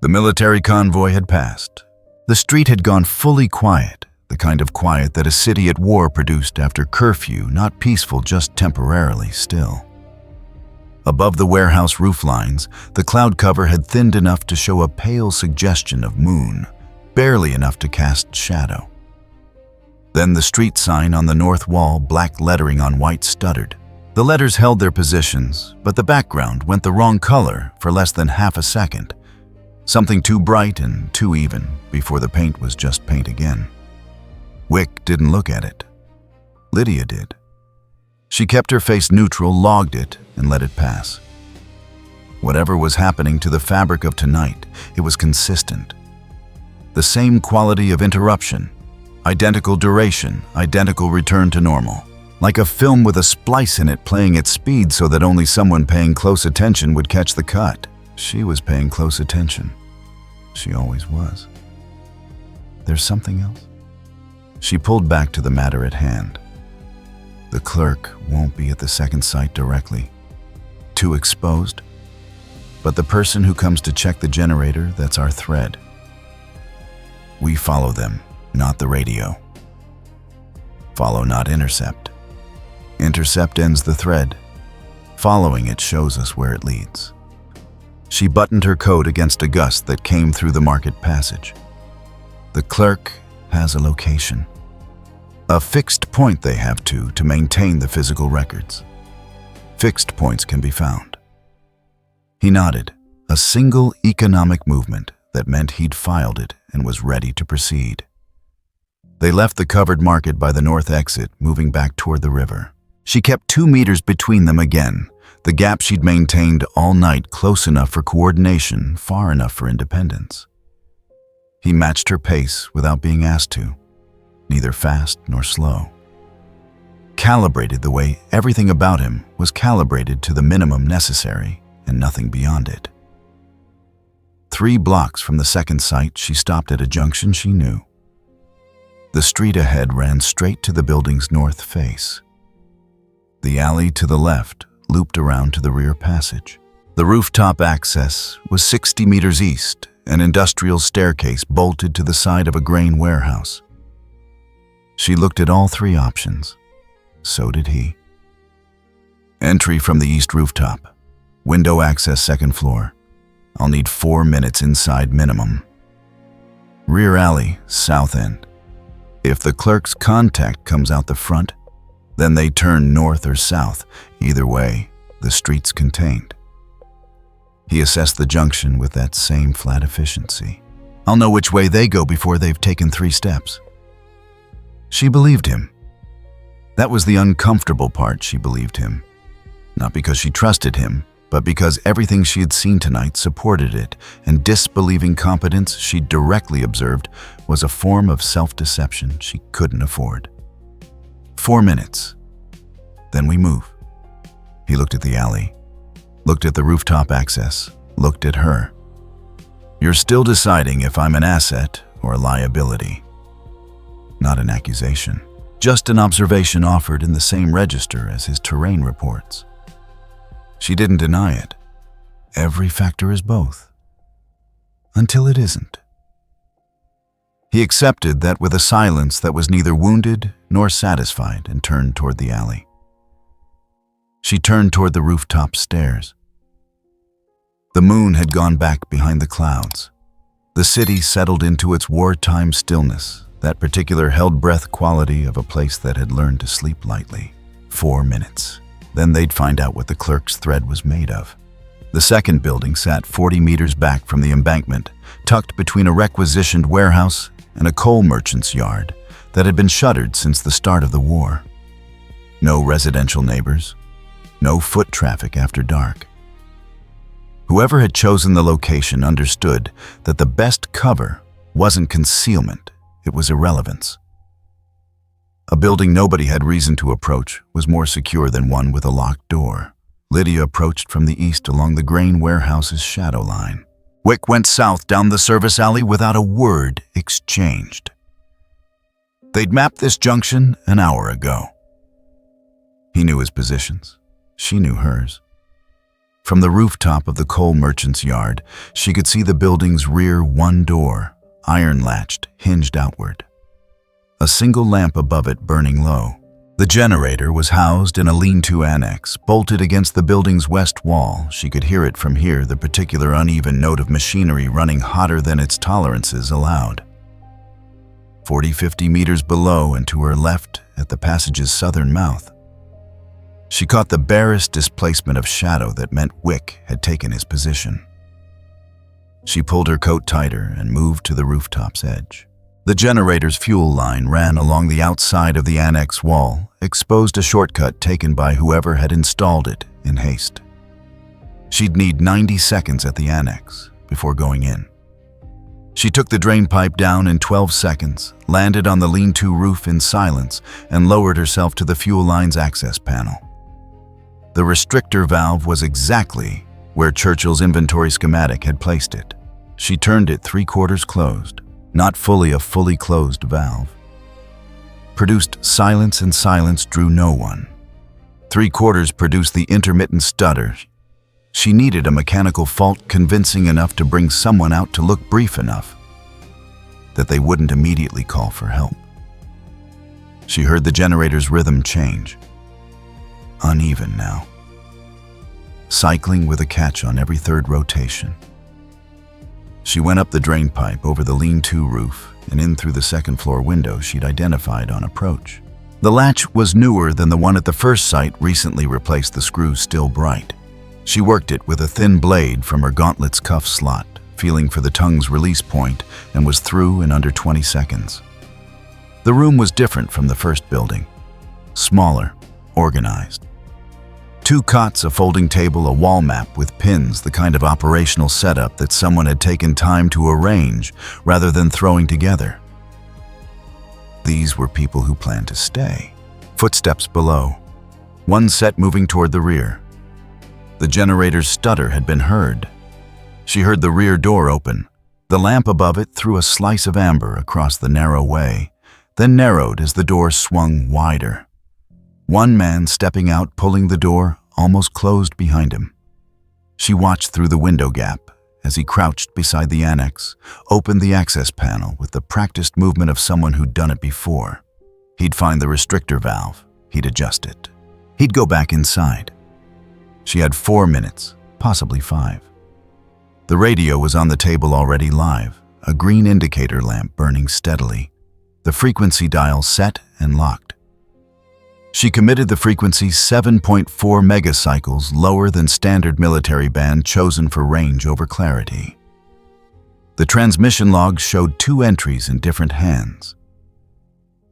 The military convoy had passed. The street had gone fully quiet, the kind of quiet that a city at war produced after curfew, not peaceful, just temporarily still. Above the warehouse roof lines, the cloud cover had thinned enough to show a pale suggestion of moon, barely enough to cast shadow. Then the street sign on the north wall, black lettering on white, stuttered. The letters held their positions, but the background went the wrong color for less than half a second. Something too bright and too even before the paint was just paint again. Wick didn't look at it. Lydia did. She kept her face neutral, logged it, and let it pass. Whatever was happening to the fabric of tonight, it was consistent. The same quality of interruption, identical duration, identical return to normal. Like a film with a splice in it playing at speed so that only someone paying close attention would catch the cut. She was paying close attention. She always was. There's something else? She pulled back to the matter at hand. The clerk won't be at the second site directly. Too exposed? But the person who comes to check the generator, that's our thread. We follow them, not the radio. Follow, not intercept. Intercept ends the thread. Following it shows us where it leads. She buttoned her coat against a gust that came through the market passage. The clerk has a location. A fixed point they have to maintain the physical records. Fixed points can be found. He nodded, a single economic movement that meant he'd filed it and was ready to proceed. They left the covered market by the north exit, moving back toward the river. She kept 2 meters between them again, the gap she'd maintained all night, close enough for coordination, far enough for independence. He matched her pace without being asked to, neither fast nor slow. Calibrated the way everything about him was calibrated to the minimum necessary and nothing beyond it. 3 blocks from the second site, she stopped at a junction she knew. The street ahead ran straight to the building's north face. The alley to the left looped around to the rear passage. The rooftop access was 60 meters east, an industrial staircase bolted to the side of a grain warehouse. She looked at all 3 options. So did he. Entry from the east rooftop. Window access, second floor. I'll need 4 minutes inside minimum. Rear alley, south end. If the clerk's contact comes out the front, then they turn north or south. Either way, the street's contained. He assessed the junction with that same flat efficiency. I'll know which way they go before they've taken 3 steps. She believed him. That was the uncomfortable part. She believed him. Not because she trusted him, but because everything she had seen tonight supported it, and disbelieving competence she directly observed was a form of self-deception she couldn't afford. 4 minutes. Then we move. He looked at the alley, looked at the rooftop access, looked at her. You're still deciding if I'm an asset or a liability. Not an accusation, just an observation offered in the same register as his terrain reports. She didn't deny it. Every factor is both. Until it isn't. He accepted that with a silence that was neither wounded nor satisfied and turned toward the alley. She turned toward the rooftop stairs. The moon had gone back behind the clouds. The city settled into its wartime stillness, that particular held-breath quality of a place that had learned to sleep lightly. 4 minutes. Then they'd find out what the clerk's thread was made of. The second building sat 40 meters back from the embankment, tucked between a requisitioned warehouse and a coal merchant's yard that had been shuttered since the start of the war. No residential neighbors, no foot traffic after dark. Whoever had chosen the location understood that the best cover wasn't concealment, it was irrelevance. A building nobody had reason to approach was more secure than one with a locked door. Lydia approached from the east along the grain warehouse's shadow line. Wick went south down the service alley without a word exchanged. They'd mapped this junction an hour ago. He knew his positions. She knew hers. From the rooftop of the coal merchant's yard, she could see the building's rear one door, iron-latched, hinged outward. A single lamp above it burning low. The generator was housed in a lean-to annex, bolted against the building's west wall. She could hear it from here, the particular uneven note of machinery running hotter than its tolerances allowed. 40-50 meters below and to her left at the passage's southern mouth. She caught the barest displacement of shadow that meant Wick had taken his position. She pulled her coat tighter and moved to the rooftop's edge. The generator's fuel line ran along the outside of the annex wall, exposed a shortcut taken by whoever had installed it in haste. She'd need 90 seconds at the annex before going in. She took the drain pipe down in 12 seconds, landed on the lean-to roof in silence, and lowered herself to the fuel line's access panel. The restrictor valve was exactly where Churchill's inventory schematic had placed it. She turned it 3/4 closed. Not fully a fully closed valve. Produced silence, and silence drew no one. 3/4 produced the intermittent stutter. She needed a mechanical fault convincing enough to bring someone out to look brief enough that they wouldn't immediately call for help. She heard the generator's rhythm change. Uneven now. Cycling with a catch on every third rotation. She went up the drain pipe over the lean-to roof and in through the second-floor window she'd identified on approach. The latch was newer than the one at the first site, recently replaced, the screws still bright. She worked it with a thin blade from her gauntlet's cuff slot, feeling for the tongue's release point, and was through in under 20 seconds. The room was different from the first building. Smaller, organized. 2 cots, a folding table, a wall map with pins, the kind of operational setup that someone had taken time to arrange rather than throwing together. These were people who planned to stay. Footsteps below. One set moving toward the rear. The generator's stutter had been heard. She heard the rear door open. The lamp above it threw a slice of amber across the narrow way, then narrowed as the door swung wider. One man stepping out, pulling the door, almost closed behind him. She watched through the window gap as he crouched beside the annex, opened the access panel with the practiced movement of someone who'd done it before. He'd find the restrictor valve. He'd adjust it. He'd go back inside. She had 4 minutes, possibly 5. The radio was on the table already live, a green indicator lamp burning steadily. The frequency dial set and locked. She committed the frequency 7.4 megacycles, lower than standard military band chosen for range over clarity. The transmission log showed 2 entries in different hands.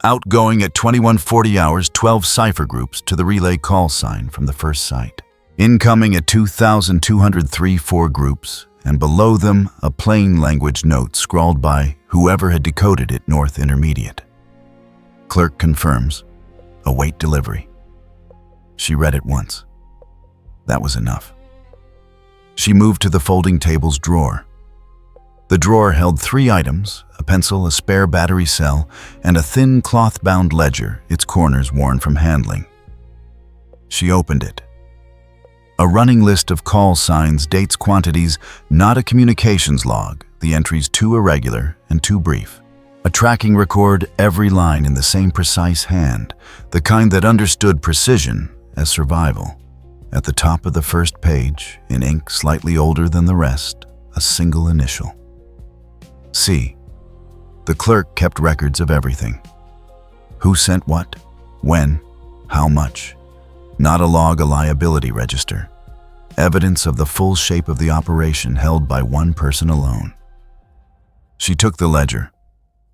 Outgoing at 2140 hours, 12 cipher groups to the relay call sign from the first site. Incoming at 2,203 4 groups, and below them a plain language note scrawled by whoever had decoded it, North Intermediate. Clerk confirms. Await delivery. She read it once. That was enough. She moved to the folding table's drawer. The drawer held 3 items, a pencil, a spare battery cell, and a thin cloth-bound ledger, its corners worn from handling. She opened it. A running list of call signs, dates, quantities, not a communications log, the entries too irregular and too brief. A tracking record every line in the same precise hand, the kind that understood precision as survival. At the top of the first page, in ink slightly older than the rest, a single initial. C. The clerk kept records of everything. Who sent what, when, how much. Not a log, a liability register. Evidence of the full shape of the operation held by one person alone. She took the ledger.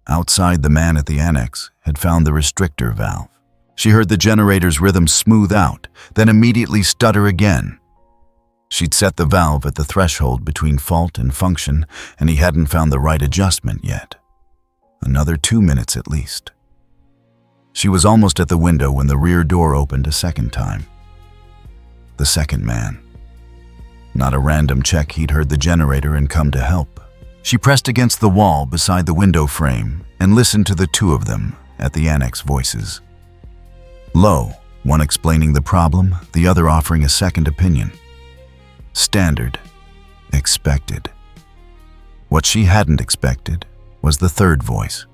Outside, the man at the annex had found the restrictor valve. She heard the generator's rhythm smooth out, then immediately stutter again. She'd set the valve at the threshold between fault and function, and he hadn't found the right adjustment yet. Another 2 minutes at least. She was almost at the window when the rear door opened a second time. The second man. Not a random check, he'd heard the generator and come to help. She pressed against the wall beside the window frame and listened to the two of them at the annex voices. Low, one explaining the problem, the other offering a second opinion. Standard. Expected. What she hadn't expected was the third voice.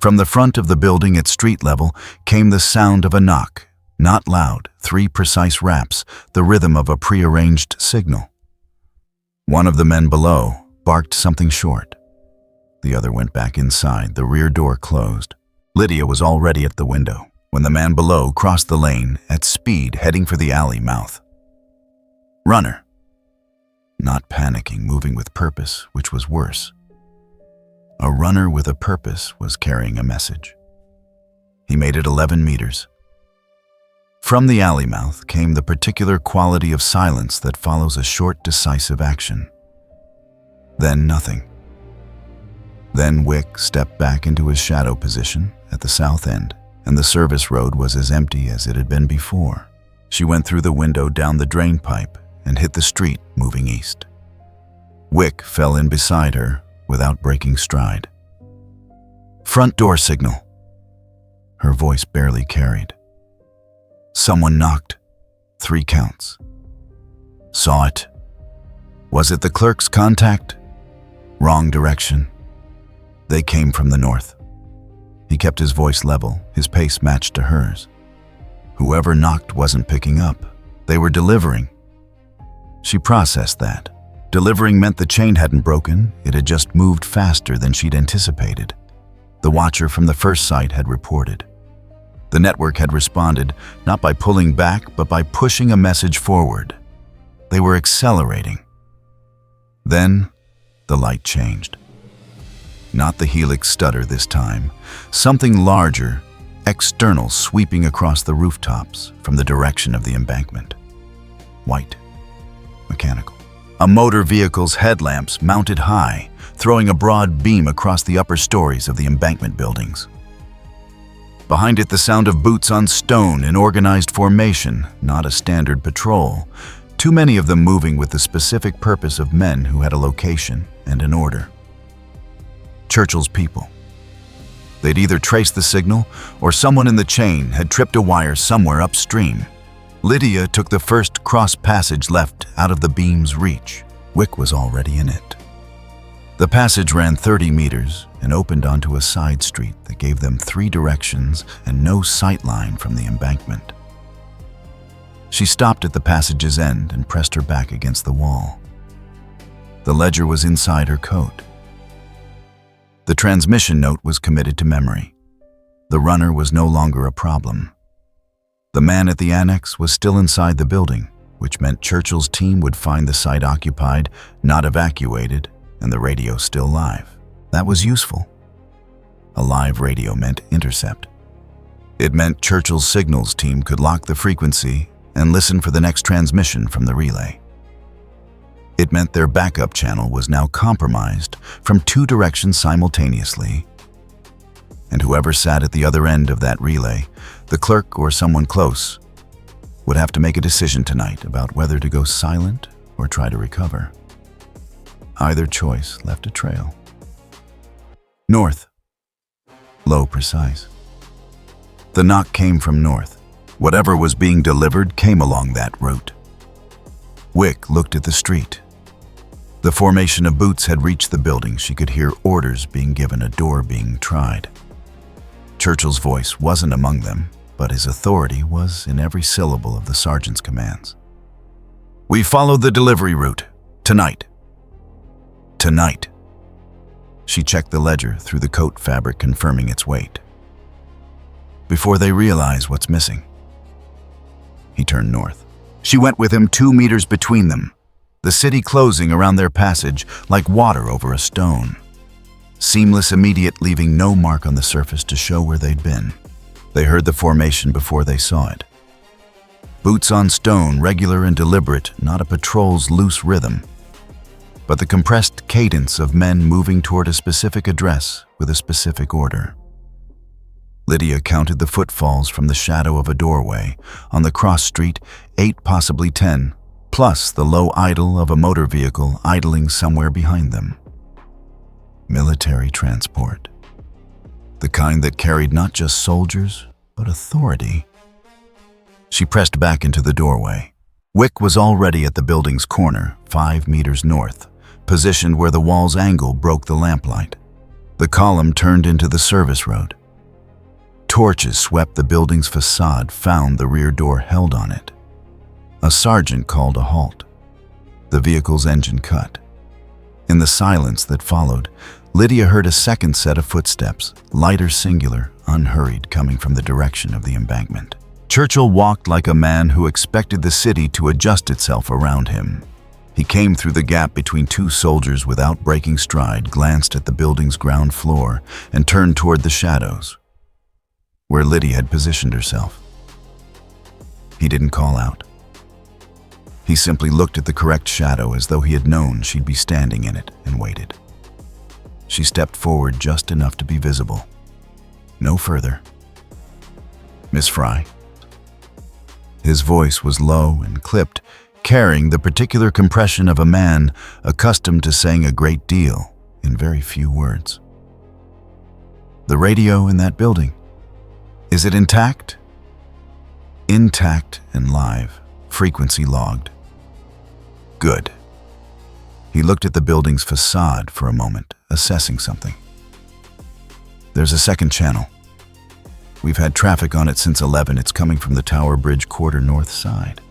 From the front of the building at street level came the sound of a knock, not loud, 3 precise raps, the rhythm of a prearranged signal. One of the men below barked something short. The other went back inside, the rear door closed. Lydia was already at the window when the man below crossed the lane at speed, heading for the alley mouth. Runner. Not panicking, moving with purpose, which was worse. A runner with a purpose was carrying a message. He made it 11 meters. From the alley mouth came the particular quality of silence that follows a short, decisive action. Then nothing. Then Wick stepped back into his shadow position at the south end, and the service road was as empty as it had been before. She went through the window down the drain pipe and hit the street, moving east. Wick fell in beside her without breaking stride. Front door signal. Her voice barely carried. Someone knocked. 3 counts. Saw it. Was it the clerk's contact? Wrong direction. They came from the north. He kept his voice level, his pace matched to hers. Whoever knocked wasn't picking up. They were delivering. She processed that. Delivering meant the chain hadn't broken, it had just moved faster than she'd anticipated. The watcher from the first site had reported. The network had responded, not by pulling back, but by pushing a message forward. They were accelerating. Then, the light changed. Not the helix stutter this time. Something larger, external, sweeping across the rooftops from the direction of the embankment. White. Mechanical. A motor vehicle's headlamps mounted high, throwing a broad beam across the upper stories of the embankment buildings. Behind it, the sound of boots on stone in organized formation, not a standard patrol. Too many of them moving with the specific purpose of men who had a location and an order. Churchill's people. They'd either traced the signal, or someone in the chain had tripped a wire somewhere upstream. Lydia took the first cross passage left out of the beam's reach. Wick was already in it. The passage ran 30 meters and opened onto a side street that gave them 3 directions and no sight line from the embankment. She stopped at the passage's end and pressed her back against the wall. The ledger was inside her coat. The transmission note was committed to memory. The runner was no longer a problem. The man at the annex was still inside the building, which meant Churchill's team would find the site occupied, not evacuated, and the radio still live. That was useful. A live radio meant intercept. It meant Churchill's signals team could lock the frequency and listen for the next transmission from the relay. It meant their backup channel was now compromised from 2 directions simultaneously. And whoever sat at the other end of that relay, the clerk or someone close, would have to make a decision tonight about whether to go silent or try to recover. Either choice left a trail. North. Low, precise. The knock came from north. Whatever was being delivered came along that route. Wick looked at the street. The formation of boots had reached the building. She could hear orders being given, a door being tried. Churchill's voice wasn't among them, but his authority was in every syllable of the sergeant's commands. "We followed the delivery route. Tonight." Tonight. She checked the ledger through the coat fabric, confirming its weight. Before they realize what's missing, he turned north. She went with him, 2 meters between them, the city closing around their passage like water over a stone. Seamless, immediate, leaving no mark on the surface to show where they'd been. They heard the formation before they saw it. Boots on stone, regular and deliberate, not a patrol's loose rhythm, but the compressed cadence of men moving toward a specific address with a specific order. Lydia counted the footfalls from the shadow of a doorway. On the cross street, 8, possibly 10, plus the low idle of a motor vehicle idling somewhere behind them. Military transport. The kind that carried not just soldiers, but authority. She pressed back into the doorway. Wick was already at the building's corner, 5 meters north, positioned where the wall's angle broke the lamplight. The column turned into the service road. Torches swept the building's facade, found the rear door held on it. A sergeant called a halt. The vehicle's engine cut. In the silence that followed, Lydia heard a second set of footsteps, lighter, singular, unhurried, coming from the direction of the embankment. Churchill walked like a man who expected the city to adjust itself around him. He came through the gap between 2 soldiers without breaking stride, glanced at the building's ground floor, and turned toward the shadows, where Lydia had positioned herself. He didn't call out. He simply looked at the correct shadow as though he had known she'd be standing in it, and waited. She stepped forward just enough to be visible. No further. "Miss Fry?" His voice was low and clipped, carrying the particular compression of a man accustomed to saying a great deal in very few words. "The radio in that building, is it intact?" "Intact and live, frequency logged." "Good." He looked at the building's facade for a moment, assessing something. "There's a second channel. We've had traffic on it since 11. It's coming from the Tower Bridge quarter north side.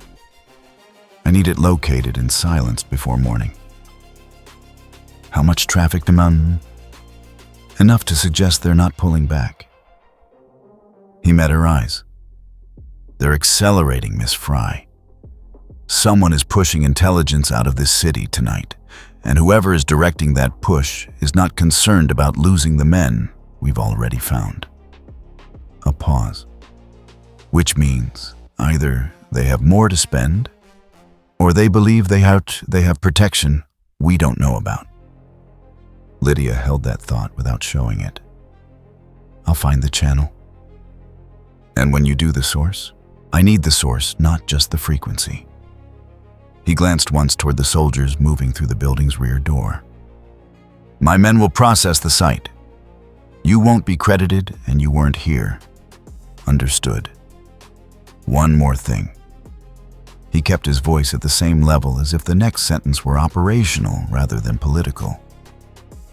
I need it located and silenced before morning." "How much traffic demand?" "Enough to suggest they're not pulling back." He met her eyes. "They're accelerating, Miss Fry. Someone is pushing intelligence out of this city tonight, and whoever is directing that push is not concerned about losing the men we've already found." A pause. "Which means either they have more to spend, or they believe they have protection we don't know about." Lydia held that thought without showing it. "I'll find the channel. And when you do the source, I need the source, not just the frequency." He glanced once toward the soldiers moving through the building's rear door. "My men will process the site. You won't be credited, and you weren't here. Understood. One more thing." He kept his voice at the same level as if the next sentence were operational rather than political.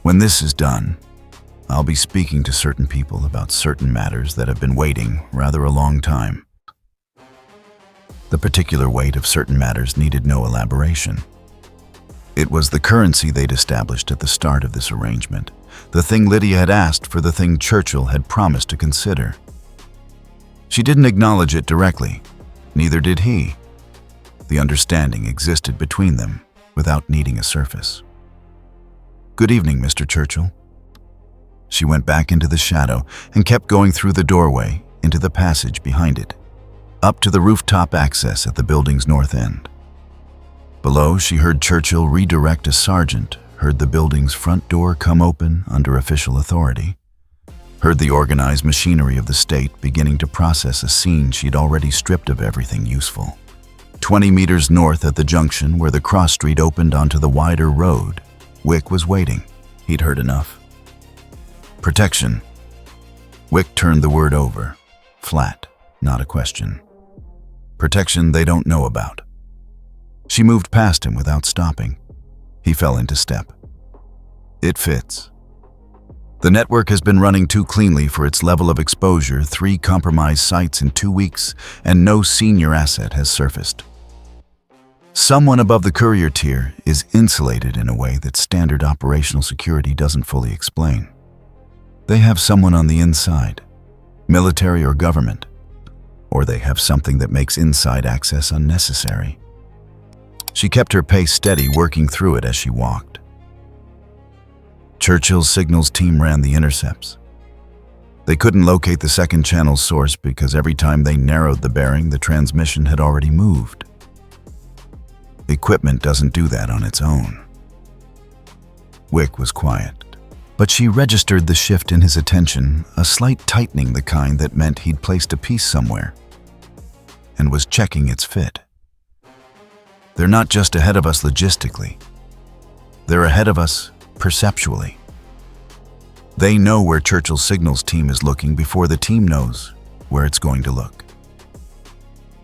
"When this is done, I'll be speaking to certain people about certain matters that have been waiting rather a long time." The particular weight of certain matters needed no elaboration. It was the currency they'd established at the start of this arrangement, the thing Lydia had asked for, the thing Churchill had promised to consider. She didn't acknowledge it directly, neither did he. The understanding existed between them without needing a surface. "Good evening, Mr. Churchill." She went back into the shadow and kept going through the doorway, into the passage behind it, up to the rooftop access at the building's north end. Below, she heard Churchill redirect a sergeant, heard the building's front door come open under official authority, heard the organized machinery of the state beginning to process a scene she'd already stripped of everything useful. 20 meters north at the junction where the cross street opened onto the wider road, Wick was waiting. He'd heard enough. "Protection." Wick turned the word over, flat, not a question. "Protection they don't know about." She moved past him without stopping. He fell into step. It fits. The network has been running too cleanly for its level of exposure, 3 compromised sites in 2 weeks, and no senior asset has surfaced. Someone above the courier tier is insulated in a way that standard operational security doesn't fully explain. They have someone on the inside, military or government, or they have something that makes inside access unnecessary. She kept her pace steady, working through it as she walked. Churchill's signals team ran the intercepts. They couldn't locate the second channel source because every time they narrowed the bearing, the transmission had already moved. Equipment doesn't do that on its own. Wick was quiet, but she registered the shift in his attention, a slight tightening, the kind that meant he'd placed a piece somewhere and was checking its fit. They're not just ahead of us logistically. They're ahead of us perceptually. They know where Churchill's signals team is looking before the team knows where it's going to look.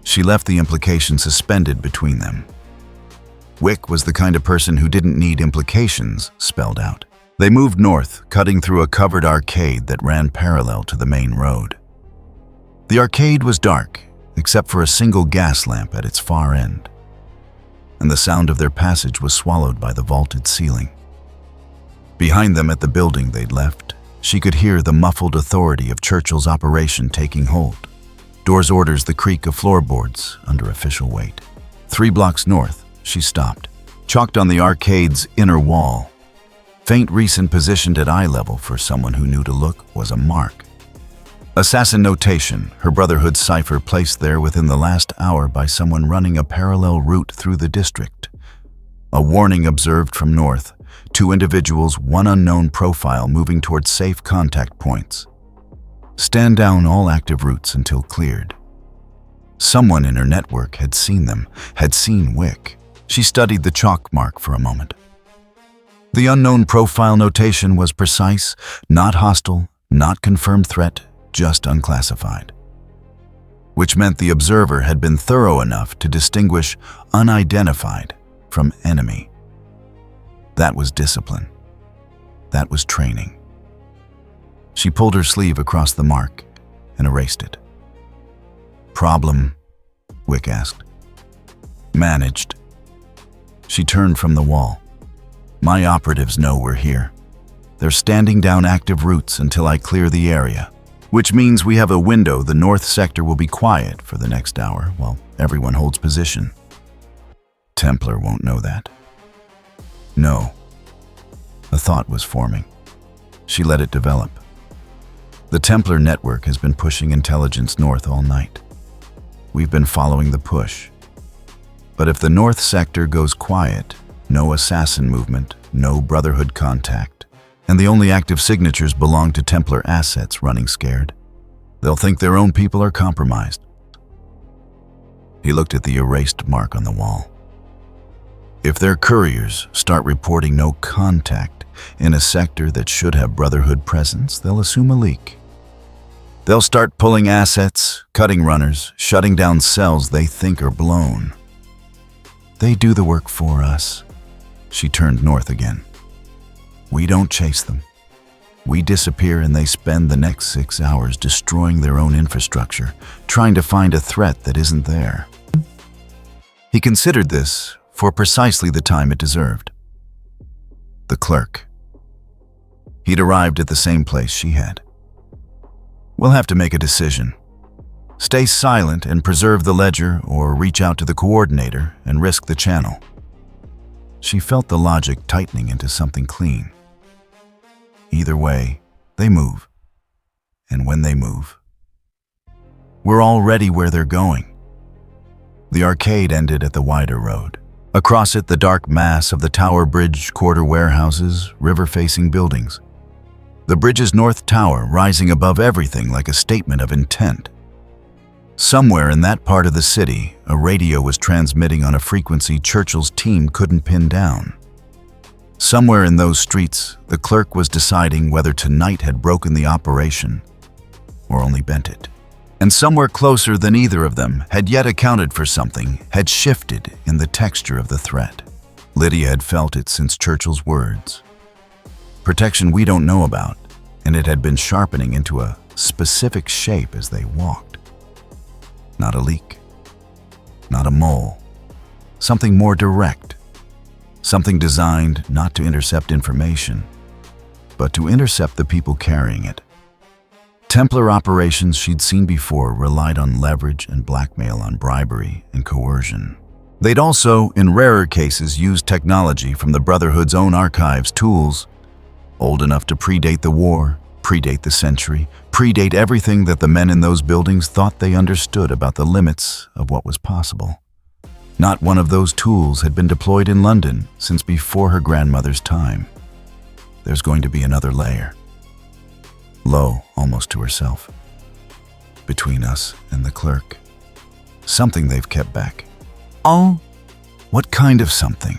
She left the implication suspended between them. Wick was the kind of person who didn't need implications spelled out. They moved north, cutting through a covered arcade that ran parallel to the main road. The arcade was dark, except for a single gas lamp at its far end, and the sound of their passage was swallowed by the vaulted ceiling. Behind them at the building they'd left, she could hear the muffled authority of Churchill's operation taking hold. Doors orders, the creak of floorboards under official weight. 3 blocks north, she stopped. Chalked on the arcade's inner wall, faint recent positioned at eye level for someone who knew to look, was a mark. Assassin notation, her Brotherhood cipher placed there within the last hour by someone running a parallel route through the district. A warning observed from north, 2 individuals, 1 unknown profile moving towards safe contact points. Stand down all active routes until cleared. Someone in her network had seen them, had seen Wick. She studied the chalk mark for a moment. The unknown profile notation was precise, not hostile, not confirmed threat, just unclassified. Which meant the observer had been thorough enough to distinguish unidentified from enemy. That was discipline. That was training. She pulled her sleeve across the mark and erased it. Problem? Wick asked. Managed. She turned from the wall. My operatives know we're here. They're standing down active routes until I clear the area, which means we have a window. The north sector will be quiet for the next hour while everyone holds position. Templar won't know that. No. A thought was forming. She let it develop. The Templar network has been pushing intelligence north all night. We've been following the push. But if the north sector goes quiet, no assassin movement, no Brotherhood contact, and the only active signatures belong to Templar assets running scared, they'll think their own people are compromised. He looked at the erased mark on the wall. If their couriers start reporting no contact in a sector that should have Brotherhood presence, they'll assume a leak. They'll start pulling assets, cutting runners, shutting down cells they think are blown. They do the work for us. She turned north again. We don't chase them. We disappear and they spend the next 6 hours destroying their own infrastructure, trying to find a threat that isn't there. He considered this for precisely the time it deserved. The clerk. He'd arrived at the same place she had. We'll have to make a decision. Stay silent and preserve the ledger, or reach out to the coordinator and risk the channel. She felt the logic tightening into something clean. Either way, they move. And when they move, we're already where they're going. The arcade ended at the wider road. Across it, the dark mass of the Tower Bridge quarter warehouses, river-facing buildings. The bridge's north tower rising above everything like a statement of intent. Somewhere in that part of the city, a radio was transmitting on a frequency Churchill's team couldn't pin down. Somewhere in those streets, the clerk was deciding whether tonight had broken the operation or only bent it. And somewhere closer than either of them had yet accounted for something, had shifted in the texture of the threat. Lydia had felt it since Churchill's words. Protection we don't know about, and it had been sharpening into a specific shape as they walked. Not a leak, not a mole, something more direct, something designed not to intercept information, but to intercept the people carrying it. Templar operations she'd seen before relied on leverage and blackmail, on bribery and coercion. They'd also, in rarer cases, used technology from the Brotherhood's own archives, tools old enough to predate the war, predate the century, predate everything that the men in those buildings thought they understood about the limits of what was possible. Not one of those tools had been deployed in London since before her grandmother's time. There's going to be another layer. Low, almost to herself. Between us and the clerk. Something they've kept back. Oh, what kind of something?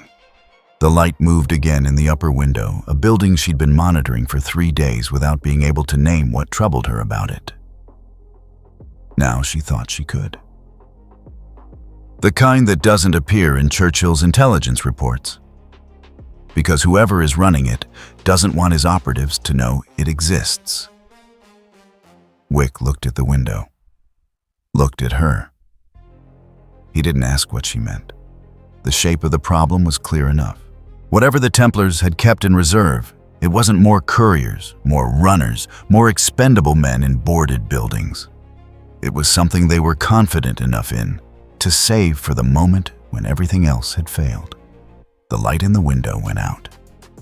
The light moved again in the upper window, a building she'd been monitoring for 3 days without being able to name what troubled her about it. Now she thought she could. The kind that doesn't appear in Churchill's intelligence reports. Because whoever is running it doesn't want his operatives to know it exists. Wick looked at the window. Looked at her. He didn't ask what she meant. The shape of the problem was clear enough. Whatever the Templars had kept in reserve, it wasn't more couriers, more runners, more expendable men in boarded buildings. It was something they were confident enough in to save for the moment when everything else had failed. The light in the window went out.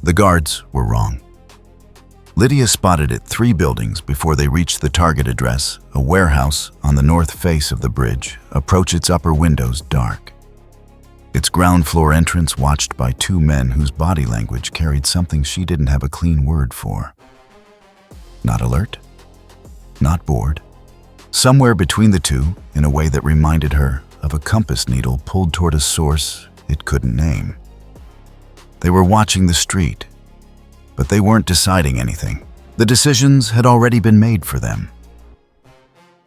The guards were wrong. Lydia spotted it 3 buildings before they reached the target address, a warehouse on the north face of the bridge, approach its upper windows dark. Its ground floor entrance watched by 2 men whose body language carried something she didn't have a clean word for. Not alert, not bored. Somewhere between the two, in a way that reminded her of a compass needle pulled toward a source it couldn't name. They were watching the street, but they weren't deciding anything. The decisions had already been made for them.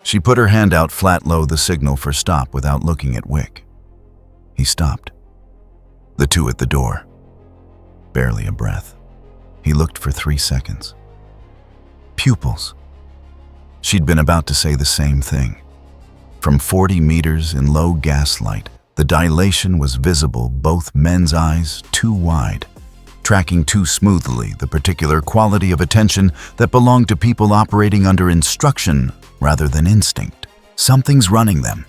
She put her hand out flat low, the signal for stop, without looking at Wick. He stopped. The 2 at the door. Barely a breath. He looked for 3 seconds. Pupils. She'd been about to say the same thing. From 40 meters in low gaslight, the dilation was visible, both men's eyes too wide, tracking too smoothly the particular quality of attention that belonged to people operating under instruction rather than instinct. Something's running them.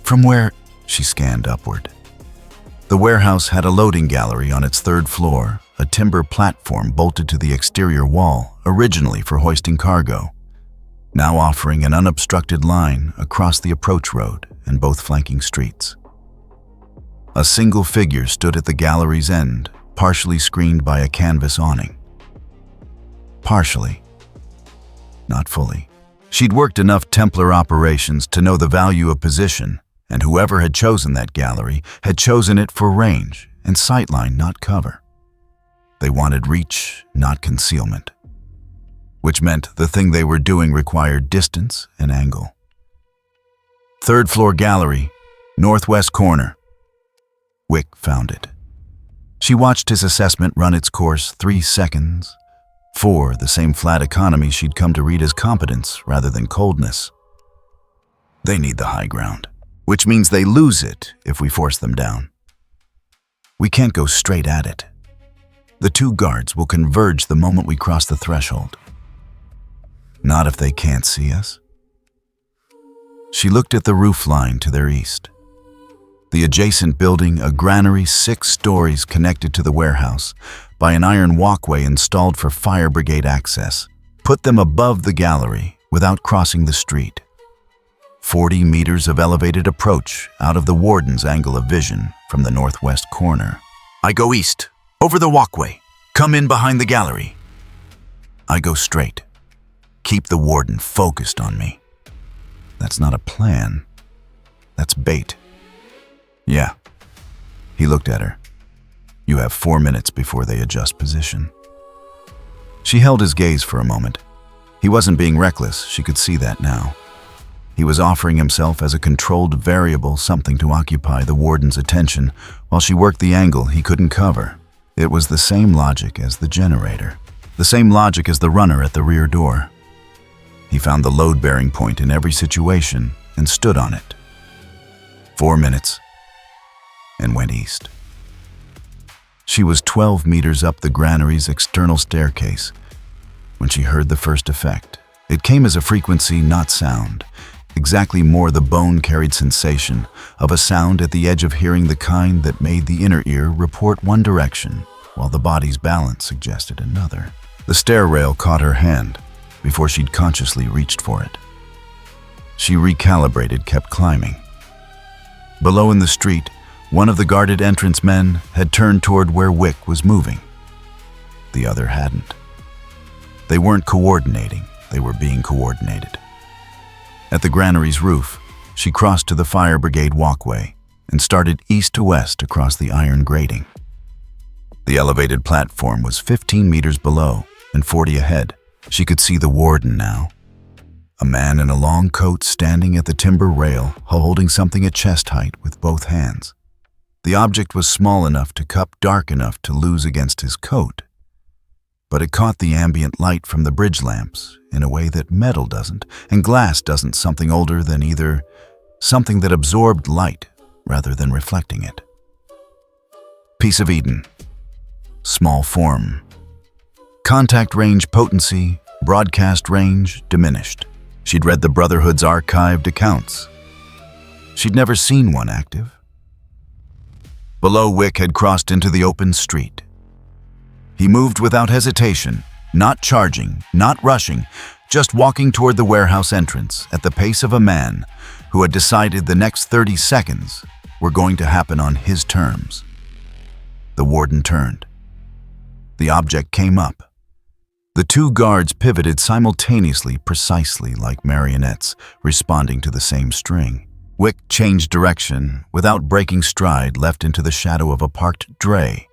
From where? She scanned upward. The warehouse had a loading gallery on its 3rd floor, a timber platform bolted to the exterior wall, originally for hoisting cargo, now offering an unobstructed line across the approach road and both flanking streets. A single figure stood at the gallery's end, partially screened by a canvas awning. Partially. Not fully. She'd worked enough Templar operations to know the value of position, and whoever had chosen that gallery had chosen it for range and sightline, not cover. They wanted reach, not concealment, which meant the thing they were doing required distance and angle. 3rd floor gallery, northwest corner. Wick found it. She watched his assessment run its course 3 seconds. 4, the same flat economy she'd come to read as competence rather than coldness. They need the high ground, which means they lose it if we force them down. We can't go straight at it. The 2 guards will converge the moment we cross the threshold. Not if they can't see us. She looked at the roof line to their east. The adjacent building, a granary 6 stories connected to the warehouse by an iron walkway installed for fire brigade access, put them above the gallery without crossing the street. 40 meters of elevated approach out of the warden's angle of vision from the northwest corner. I go east, over the walkway. Come in behind the gallery. I go straight. Keep the warden focused on me. That's not a plan. That's bait. Yeah. He looked at her. You have 4 minutes before they adjust position. She held his gaze for a moment. He wasn't being reckless, she could see that now. He was offering himself as a controlled variable, something to occupy the warden's attention while she worked the angle he couldn't cover. It was the same logic as the generator, the same logic as the runner at the rear door. He found the load-bearing point in every situation and stood on it. 4 minutes, and went east. She was 12 meters up the granary's external staircase when she heard the first effect. It came as a frequency, not sound, exactly more the bone-carried sensation of a sound at the edge of hearing, the kind that made the inner ear report one direction while the body's balance suggested another. The stair rail caught her hand before she'd consciously reached for it. She recalibrated, kept climbing. Below in the street, one of the guarded entrance men had turned toward where Wick was moving. The other hadn't. They weren't coordinating, they were being coordinated. At the granary's roof, she crossed to the fire brigade walkway and started east to west across the iron grating. The elevated platform was 15 meters below and 40 ahead. She could see the warden now. A man in a long coat standing at the timber rail, holding something at chest height with both hands. The object was small enough to cup, dark enough to lose against his coat, but it caught the ambient light from the bridge lamps in a way that metal doesn't, and glass doesn't, something older than either, something that absorbed light rather than reflecting it. Piece of Eden. Small form. Contact range potency, broadcast range diminished. She'd read the Brotherhood's archived accounts. She'd never seen one active. Below, Wick had crossed into the open street. He moved without hesitation, not charging, not rushing, just walking toward the warehouse entrance at the pace of a man who had decided the next 30 seconds were going to happen on his terms. The warden turned. The object came up. The two guards pivoted simultaneously, precisely like marionettes, responding to the same string. Wick changed direction, without breaking stride, left into the shadow of a parked dray.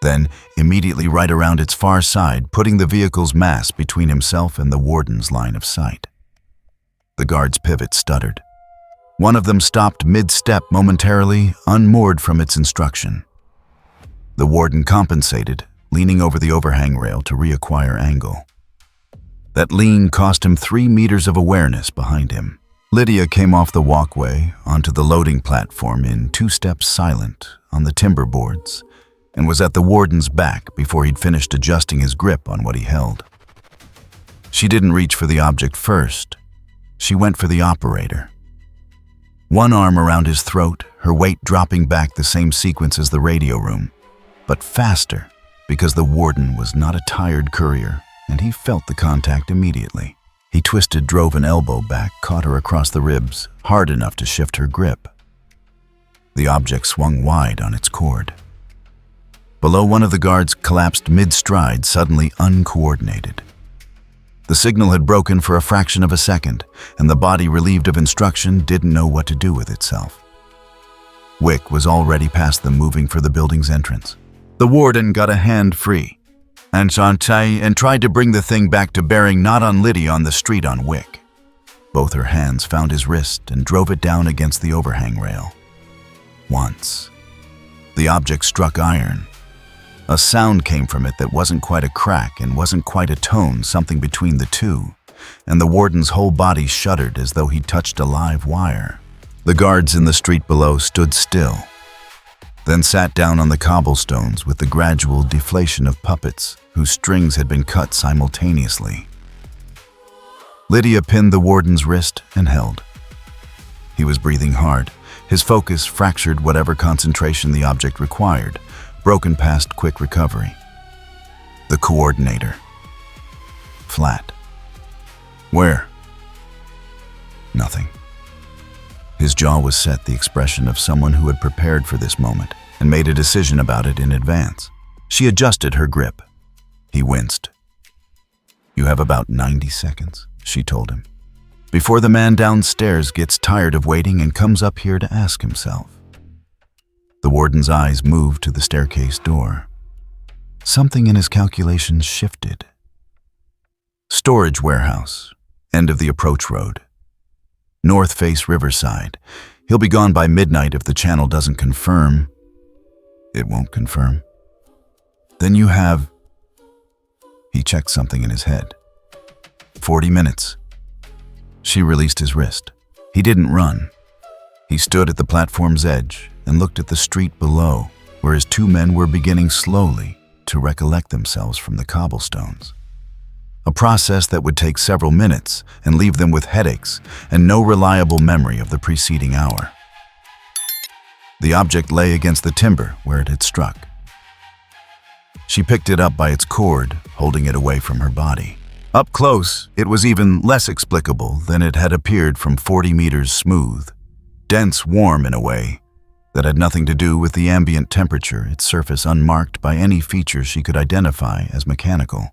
Then, immediately right around its far side, putting the vehicle's mass between himself and the warden's line of sight. The guard's pivot stuttered. One of them stopped mid-step, momentarily unmoored from its instruction. The warden compensated, leaning over the overhang rail to reacquire angle. That lean cost him 3 meters of awareness behind him. Lydia came off the walkway onto the loading platform in 2 steps, silent on the timber boards, and was at the warden's back before he'd finished adjusting his grip on what he held. She didn't reach for the object first. She went for the operator. One arm around his throat, her weight dropping back the same sequence as the radio room, but faster because the warden was not a tired courier, and he felt the contact immediately. He twisted, drove an elbow back, caught her across the ribs, hard enough to shift her grip. The object swung wide on its cord. Below, one of the guards collapsed mid-stride, suddenly uncoordinated. The signal had broken for a fraction of a second, and the body, relieved of instruction, didn't know what to do with itself. Wick was already past them, moving for the building's entrance. The warden got a hand free and tried to bring the thing back to bearing, not on Lydia, on the street, on Wick. Both her hands found his wrist and drove it down against the overhang rail. Once. The object struck iron. A sound came from it that wasn't quite a crack and wasn't quite a tone, something between the two, and the warden's whole body shuddered as though he'd touched a live wire. The guards in the street below stood still, then sat down on the cobblestones with the gradual deflation of puppets whose strings had been cut simultaneously. Lydia pinned the warden's wrist and held. He was breathing hard. His focus fractured whatever concentration the object required, broken past quick recovery. The coordinator. Flat. Where? Nothing. His jaw was set, the expression of someone who had prepared for this moment and made a decision about it in advance. She adjusted her grip. He winced. "You have about 90 seconds, she told him, before the man downstairs gets tired of waiting and comes up here to ask himself." The warden's eyes moved to the staircase door. Something in his calculations shifted. Storage warehouse, end of the approach road. North face Riverside. He'll be gone by midnight if the channel doesn't confirm. It won't confirm. Then you have... He checked something in his head. 40 minutes. She released his wrist. He didn't run. He stood at the platform's edge and looked at the street below, where his two men were beginning slowly to recollect themselves from the cobblestones. A process that would take several minutes and leave them with headaches and no reliable memory of the preceding hour. The object lay against the timber where it had struck. She picked it up by its cord, holding it away from her body. Up close, it was even less explicable than it had appeared from 40 meters smooth, dense, warm in a way that had nothing to do with the ambient temperature, its surface unmarked by any feature she could identify as mechanical.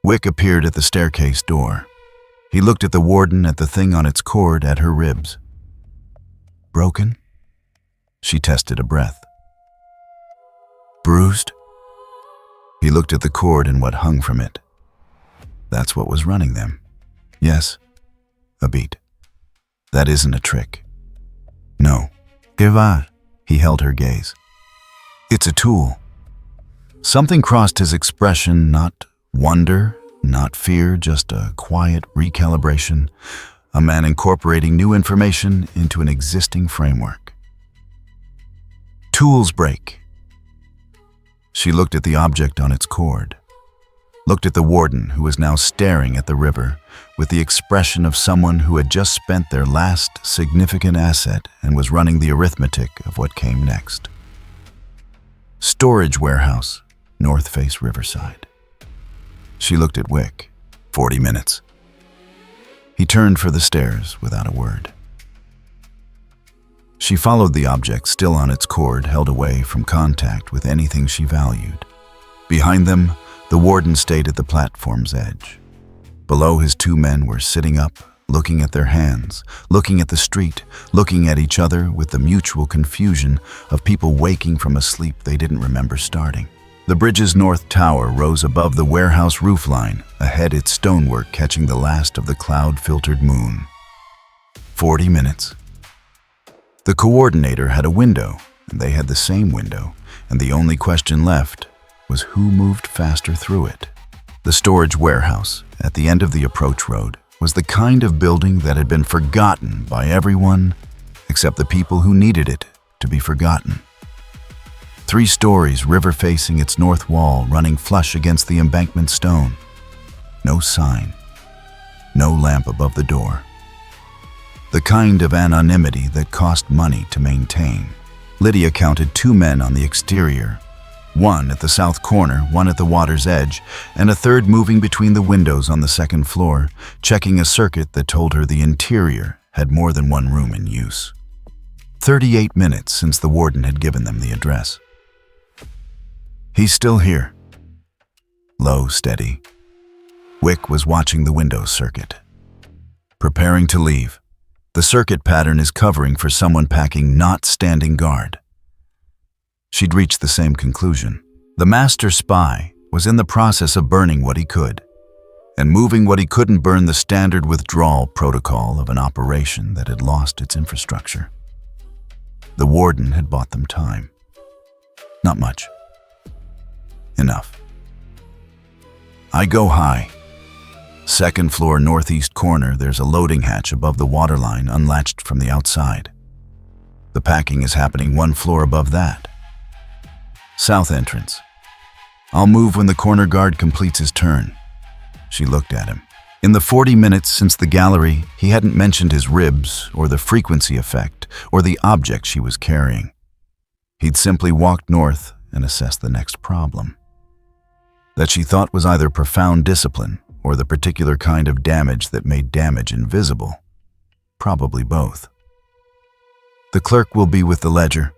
Wick appeared at the staircase door. He looked at the warden, at the thing on its cord, at her ribs. Broken? She tested a breath. Bruised? He looked at the cord and what hung from it. That's what was running them. Yes, a beat. That isn't a trick. No. Que va? He held her gaze. It's a tool. Something crossed his expression, not wonder, not fear, just a quiet recalibration, a man incorporating new information into an existing framework. Tools break. She looked at the object on its cord, looked at the warden who was now staring at the river with the expression of someone who had just spent their last significant asset and was running the arithmetic of what came next. Storage warehouse, North face Riverside. She looked at Wick. 40 minutes. He turned for the stairs without a word. She followed the object still on its cord, held away from contact with anything she valued. Behind them, the warden stayed at the platform's edge. Below, his two men were sitting up, looking at their hands, looking at the street, looking at each other with the mutual confusion of people waking from a sleep they didn't remember starting. The bridge's north tower rose above the warehouse roofline, ahead its stonework catching the last of the cloud-filtered moon. 40 minutes. The coordinator had a window, and they had the same window, and the only question left was who moved faster through it. The storage warehouse, at the end of the approach road, was the kind of building that had been forgotten by everyone except the people who needed it to be forgotten. 3 stories, river facing its north wall, running flush against the embankment stone. No sign. No lamp above the door. The kind of anonymity that cost money to maintain. Lydia counted 2 men on the exterior, one at the south corner, one at the water's edge, and a third moving between the windows on the second floor, checking a circuit that told her the interior had more than one room in use. 38 minutes since the warden had given them the address. He's still here. Low, steady. Wick was watching the window circuit. Preparing to leave. The circuit pattern is covering for someone packing, not standing guard. She'd reached the same conclusion. The master spy was in the process of burning what he could, and moving what he couldn't burn, the standard withdrawal protocol of an operation that had lost its infrastructure. The warden had bought them time. Not much. Enough. I go high. Second floor northeast corner, there's a loading hatch above the waterline, unlatched from the outside. The packing is happening 1 floor above that. South entrance. I'll move when the corner guard completes his turn. She looked at him. In the 40 minutes since the gallery, he hadn't mentioned his ribs, or the frequency effect, or the object she was carrying. He'd simply walked north and assessed the next problem. That she thought was either profound discipline or the particular kind of damage that made damage invisible. Probably both. The clerk will be with the ledger.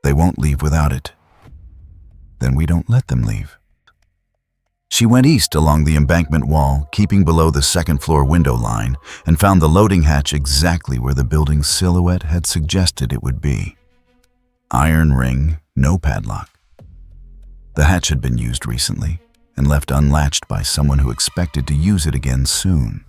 They won't leave without it. Then we don't let them leave. She went east along the embankment wall, keeping below the second floor window line, and found the loading hatch exactly where the building's silhouette had suggested it would be. Iron ring, no padlock. The hatch had been used recently and left unlatched by someone who expected to use it again soon.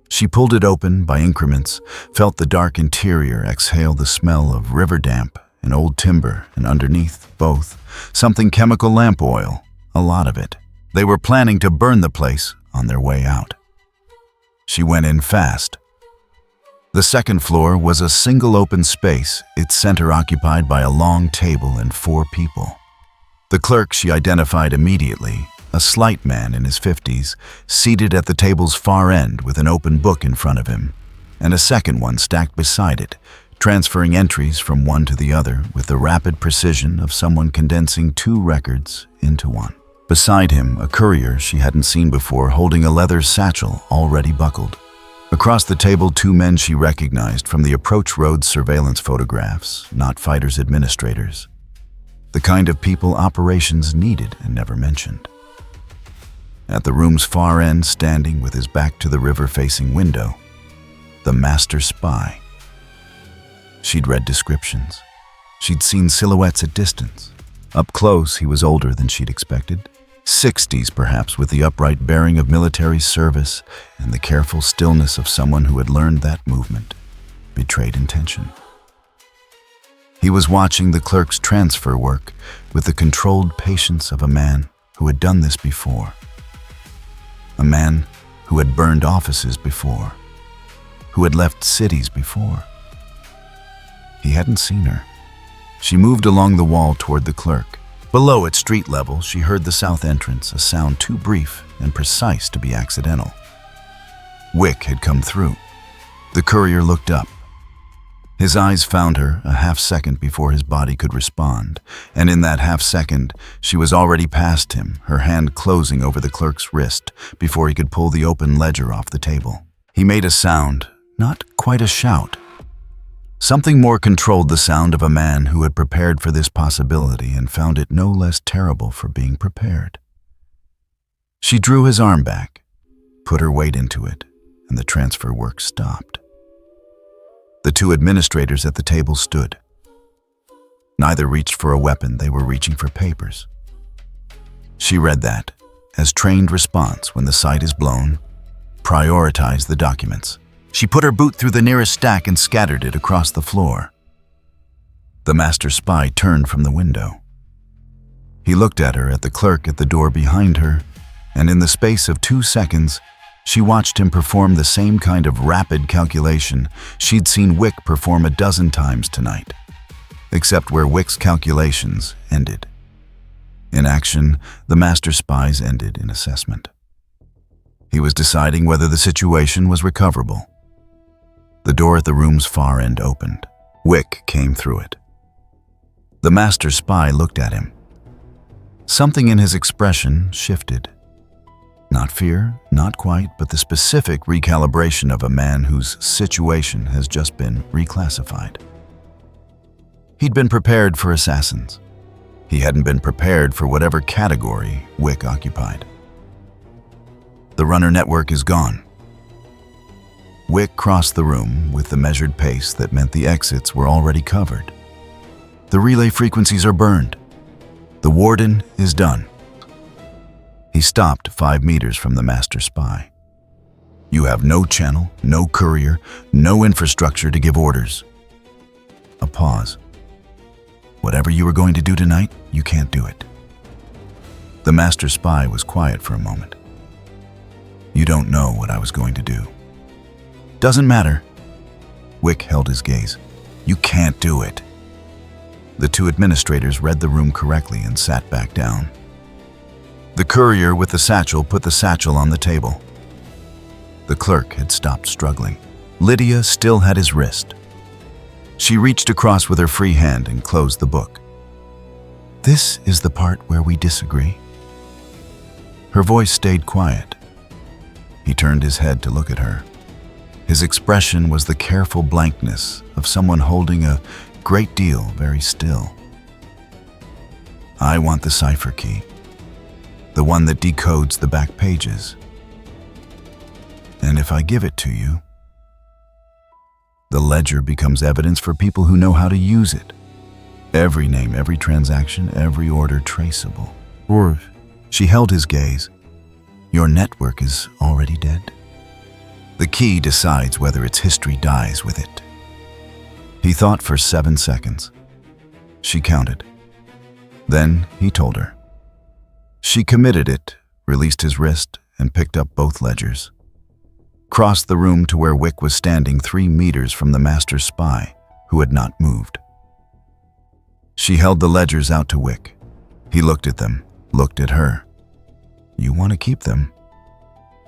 She pulled it open by increments, felt the dark interior exhale the smell of river damp and old timber, and underneath both, something chemical lamp oil, a lot of it. They were planning to burn the place on their way out. She went in fast. The second floor was a single open space, its center occupied by a long table and 4 people. The clerk she identified immediately, a slight man in his 50s, seated at the table's far end with an open book in front of him, and a second one stacked beside it, transferring entries from one to the other with the rapid precision of someone condensing 2 records into one. Beside him, a courier she hadn't seen before holding a leather satchel already buckled. Across the table, 2 men she recognized from the approach road surveillance photographs, not fighters administrators. The kind of people operations needed and never mentioned. At the room's far end, standing with his back to the river-facing window, the master spy. She'd read descriptions. She'd seen silhouettes at distance. Up close, he was older than she'd expected. 60s perhaps, with the upright bearing of military service and the careful stillness of someone who had learned that movement betrayed intention. He was watching the clerk's transfer work with the controlled patience of a man who had done this before. A man who had burned offices before, who had left cities before. He hadn't seen her. She moved along the wall toward the clerk. Below, at street level, she heard the south entrance, a sound too brief and precise to be accidental. Wick had come through. The courier looked up. His eyes found her a half-second before his body could respond, and in that half-second, she was already past him, her hand closing over the clerk's wrist before he could pull the open ledger off the table. He made a sound, not quite a shout. Something more controlled the sound of a man who had prepared for this possibility and found it no less terrible for being prepared. She drew his arm back, put her weight into it, and the transfer work stopped. The 2 administrators at the table stood. Neither reached for a weapon, they were reaching for papers. She read that, as trained response when the sight is blown, prioritize the documents. She put her boot through the nearest stack and scattered it across the floor. The master spy turned from the window. He looked at her, at the clerk at the door behind her, and in the space of 2 seconds, she watched him perform the same kind of rapid calculation she'd seen Wick perform a dozen times tonight, except where Wick's calculations ended. In action, the master spy's ended in assessment. He was deciding whether the situation was recoverable. The door at the room's far end opened. Wick came through it. The master spy looked at him. Something in his expression shifted. Not fear, not quite, but the specific recalibration of a man whose situation has just been reclassified. He'd been prepared for assassins. He hadn't been prepared for whatever category Wick occupied. The runner network is gone. Wick crossed the room with the measured pace that meant the exits were already covered. The relay frequencies are burned. The warden is done. He stopped 5 meters from the master spy. You have no channel, no courier, no infrastructure to give orders. A pause. Whatever you were going to do tonight, you can't do it. The master spy was quiet for a moment. You don't know what I was going to do. Doesn't matter. Wick held his gaze. You can't do it. The 2 administrators read the room correctly and sat back down. The courier with the satchel put the satchel on the table. The clerk had stopped struggling. Lydia still had his wrist. She reached across with her free hand and closed the book. This is the part where we disagree. Her voice stayed quiet. He turned his head to look at her. His expression was the careful blankness of someone holding a great deal very still. I want the cipher key, the one that decodes the back pages. And if I give it to you, the ledger becomes evidence for people who know how to use it. Every name, every transaction, every order traceable. Or, she held his gaze. Your network is already dead. The key decides whether its history dies with it. He thought for 7 seconds. She counted. Then he told her. She committed it, released his wrist, and picked up both ledgers. Crossed the room to where Wick was standing 3 meters from the master spy, who had not moved. She held the ledgers out to Wick. He looked at them, looked at her. You want to keep them?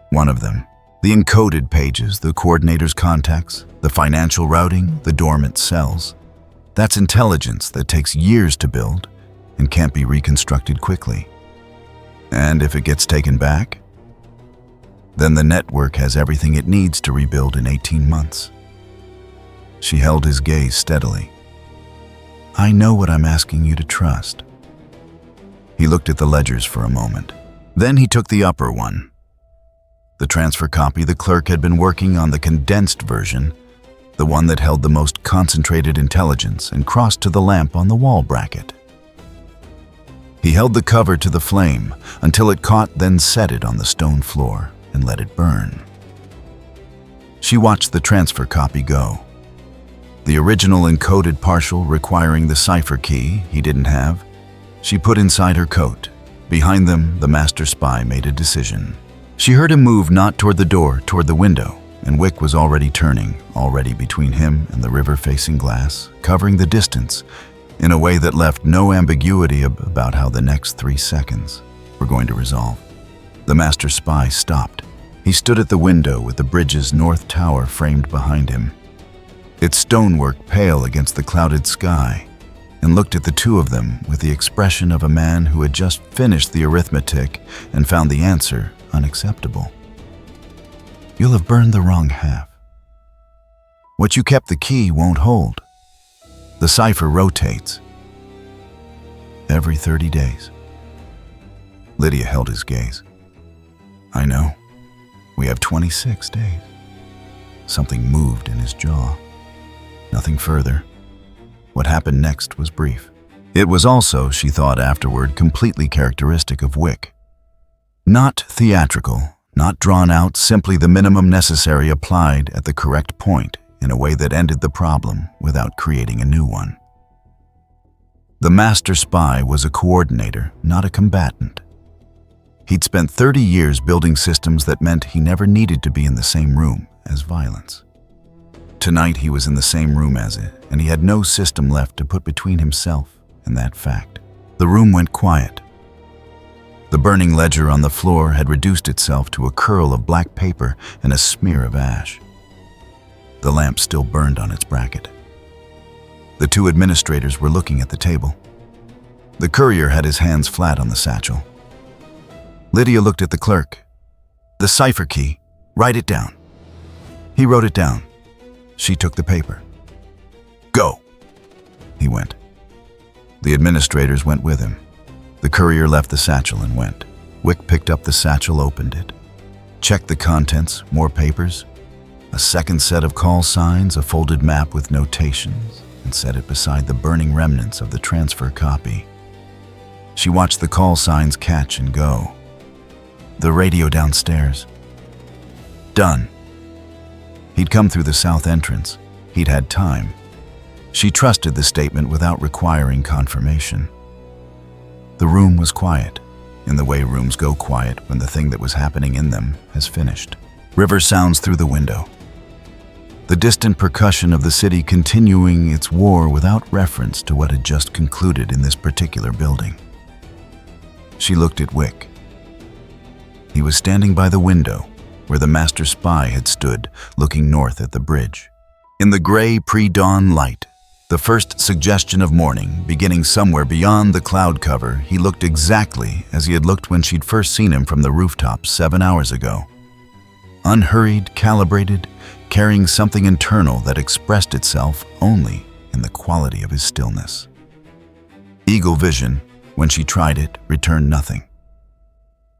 One of them. The encoded pages, the coordinator's contacts, the financial routing, the dormant cells. That's intelligence that takes years to build and can't be reconstructed quickly. And if it gets taken back, then the network has everything it needs to rebuild in 18 months. She held his gaze steadily. I know what I'm asking you to trust. He looked at the ledgers for a moment. Then he took the upper one. The transfer copy the clerk had been working on, the condensed version, the one that held the most concentrated intelligence, and crossed to the lamp on the wall bracket. He held the cover to the flame until it caught, then set it on the stone floor and let it burn. She watched the transfer copy go. The original encoded partial requiring the cipher key he didn't have, she put inside her coat. Behind them, the master spy made a decision. She heard him move not toward the door, toward the window, and Wick was already turning, already between him and the river-facing glass, covering the distance in a way that left no ambiguity about how the next 3 seconds were going to resolve. The master spy stopped. He stood at the window with the bridge's north tower framed behind him, its stonework pale against the clouded sky, and looked at the two of them with the expression of a man who had just finished the arithmetic and found the answer unacceptable. You'll have burned the wrong half. What you kept the key won't hold. The cipher rotates every 30 days. Lydia held his gaze. I know. We have 26 days. Something moved in his jaw. Nothing further. What happened next was brief. It was also, she thought afterward, completely characteristic of Wick. Not theatrical, not drawn out, simply the minimum necessary applied at the correct point in a way that ended the problem without creating a new one. The master spy was a coordinator, not a combatant. He'd spent 30 years building systems that meant he never needed to be in the same room as violence. Tonight he was in the same room as it, and he had no system left to put between himself and that fact. The room went quiet. The burning ledger on the floor had reduced itself to a curl of black paper and a smear of ash. The lamp still burned on its bracket. The 2 administrators were looking at the table. The courier had his hands flat on the satchel. Lydia looked at the clerk. The cipher key. Write it down. He wrote it down. She took the paper. Go. He went. The administrators went with him. The courier left the satchel and went. Wick picked up the satchel, opened it, checked the contents, more papers, a second set of call signs, a folded map with notations, and set it beside the burning remnants of the transfer copy. She watched the call signs catch and go. The radio downstairs. Done. He'd come through the south entrance. He'd had time. She trusted the statement without requiring confirmation. The room was quiet, in the way rooms go quiet when the thing that was happening in them has finished. River sounds through the window. The distant percussion of the city continuing its war without reference to what had just concluded in this particular building. She looked at Wick. He was standing by the window where the master spy had stood, looking north at the bridge. In the gray pre-dawn light, the first suggestion of morning, beginning somewhere beyond the cloud cover, he looked exactly as he had looked when she'd first seen him from the rooftop 7 hours ago. Unhurried, calibrated, carrying something internal that expressed itself only in the quality of his stillness. Eagle vision, when she tried it, returned nothing.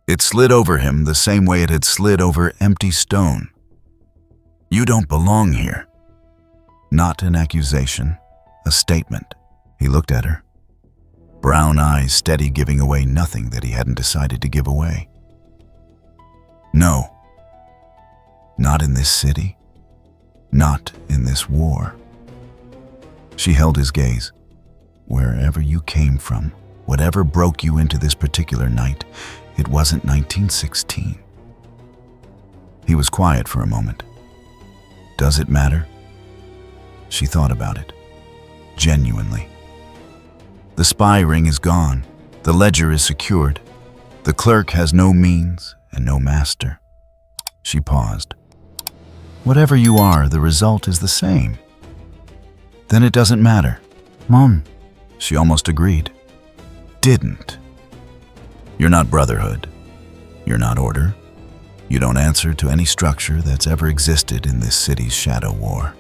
It slid over him the same way it had slid over empty stone. You don't belong here. Not an accusation, a statement. He looked at her. Brown eyes steady, giving away nothing that he hadn't decided to give away. No. Not in this city. Not in this war. She held his gaze. Wherever you came from, whatever broke you into this particular night, it wasn't 1916. He was quiet for a moment. Does it matter? She thought about it. Genuinely. The spy ring is gone. The ledger is secured. The clerk has no means and no master. She paused. Whatever you are, the result is the same. Then it doesn't matter. Mom, She almost agreed. Didn't. You're not Brotherhood. You're not Order. You don't answer to any structure that's ever existed in this city's shadow war.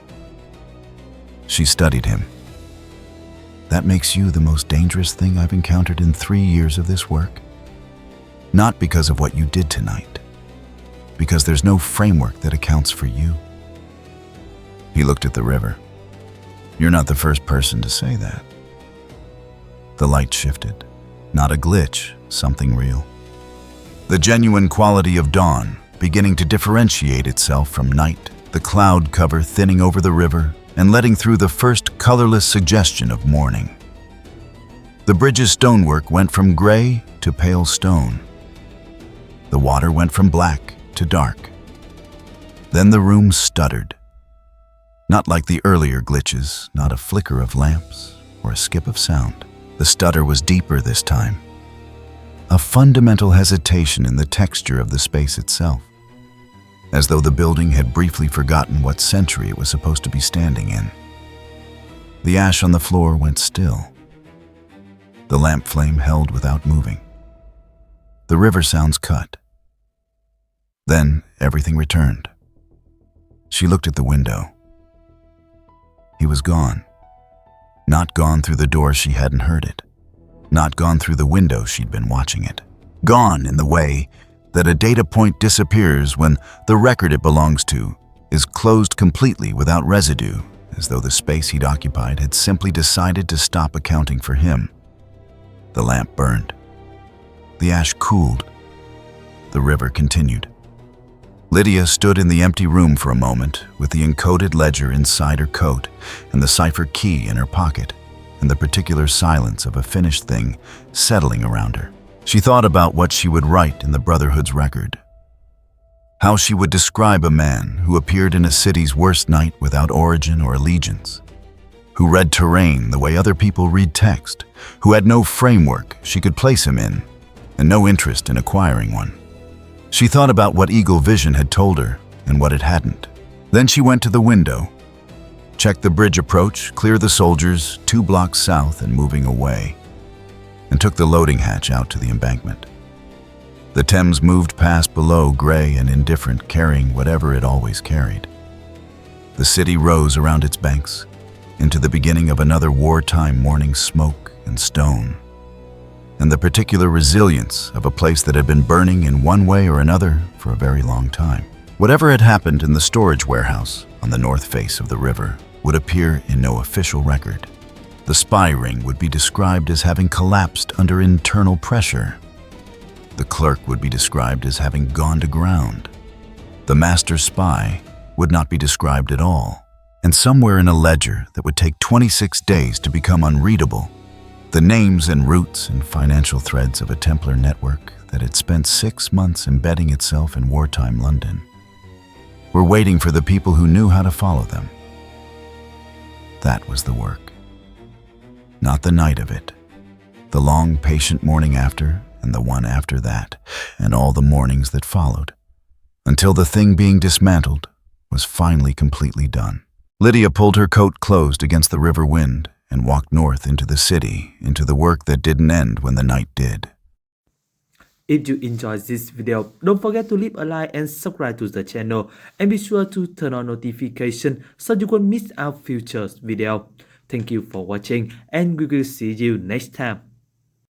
She studied him. That makes you the most dangerous thing I've encountered in 3 years of this work. Not because of what you did tonight, because there's no framework that accounts for you. He looked at the river. You're not the first person to say that. The light shifted. Not a glitch, something real. The genuine quality of dawn beginning to differentiate itself from night, the cloud cover thinning over the river and letting through the first colorless suggestion of morning. The bridge's stonework went from gray to pale stone. The water went from black to dark. Then the room stuttered. Not like the earlier glitches, not a flicker of lamps or a skip of sound. The stutter was deeper this time. A fundamental hesitation in the texture of the space itself, as though the building had briefly forgotten what century it was supposed to be standing in. The ash on the floor went still. The lamp flame held without moving. The river sounds cut. Then everything returned. She looked at the window. He was gone. Not gone through the door she hadn't heard it. Not gone through the window she'd been watching it. Gone in the way that a data point disappears when the record it belongs to is closed completely without residue, as though the space he'd occupied had simply decided to stop accounting for him. The lamp burned. The ash cooled. The river continued. Lydia stood in the empty room for a moment with the encoded ledger inside her coat and the cipher key in her pocket, and the particular silence of a finished thing settling around her. She thought about what she would write in the Brotherhood's record. How she would describe a man who appeared in a city's worst night without origin or allegiance, who read terrain the way other people read text, who had no framework she could place him in, and no interest in acquiring one. She thought about what Eagle Vision had told her and what it hadn't. Then she went to the window, checked the bridge approach, clear the soldiers 2 blocks south and moving away, and took the loading hatch out to the embankment. The Thames moved past below, gray and indifferent, carrying whatever it always carried. The city rose around its banks, into the beginning of another wartime morning smoke and stone, and the particular resilience of a place that had been burning in one way or another for a very long time. Whatever had happened in the storage warehouse on the north face of the river would appear in no official record. The spy ring would be described as having collapsed under internal pressure. The clerk would be described as having gone to ground. The master spy would not be described at all. And somewhere in a ledger that would take 26 days to become unreadable, the names and roots and financial threads of a Templar network that had spent 6 months embedding itself in wartime London were waiting for the people who knew how to follow them. That was the work. Not the night of it, the long, patient morning after, and the one after that, and all the mornings that followed, until the thing being dismantled was finally completely done. Lydia pulled her coat closed against the river wind and walked north into the city, into the work that didn't end when the night did. if you enjoyed this video, don't forget to leave a like and subscribe to the channel, and be sure to turn on notification so you won't miss our future video. Thank you for watching, and we will see you next time.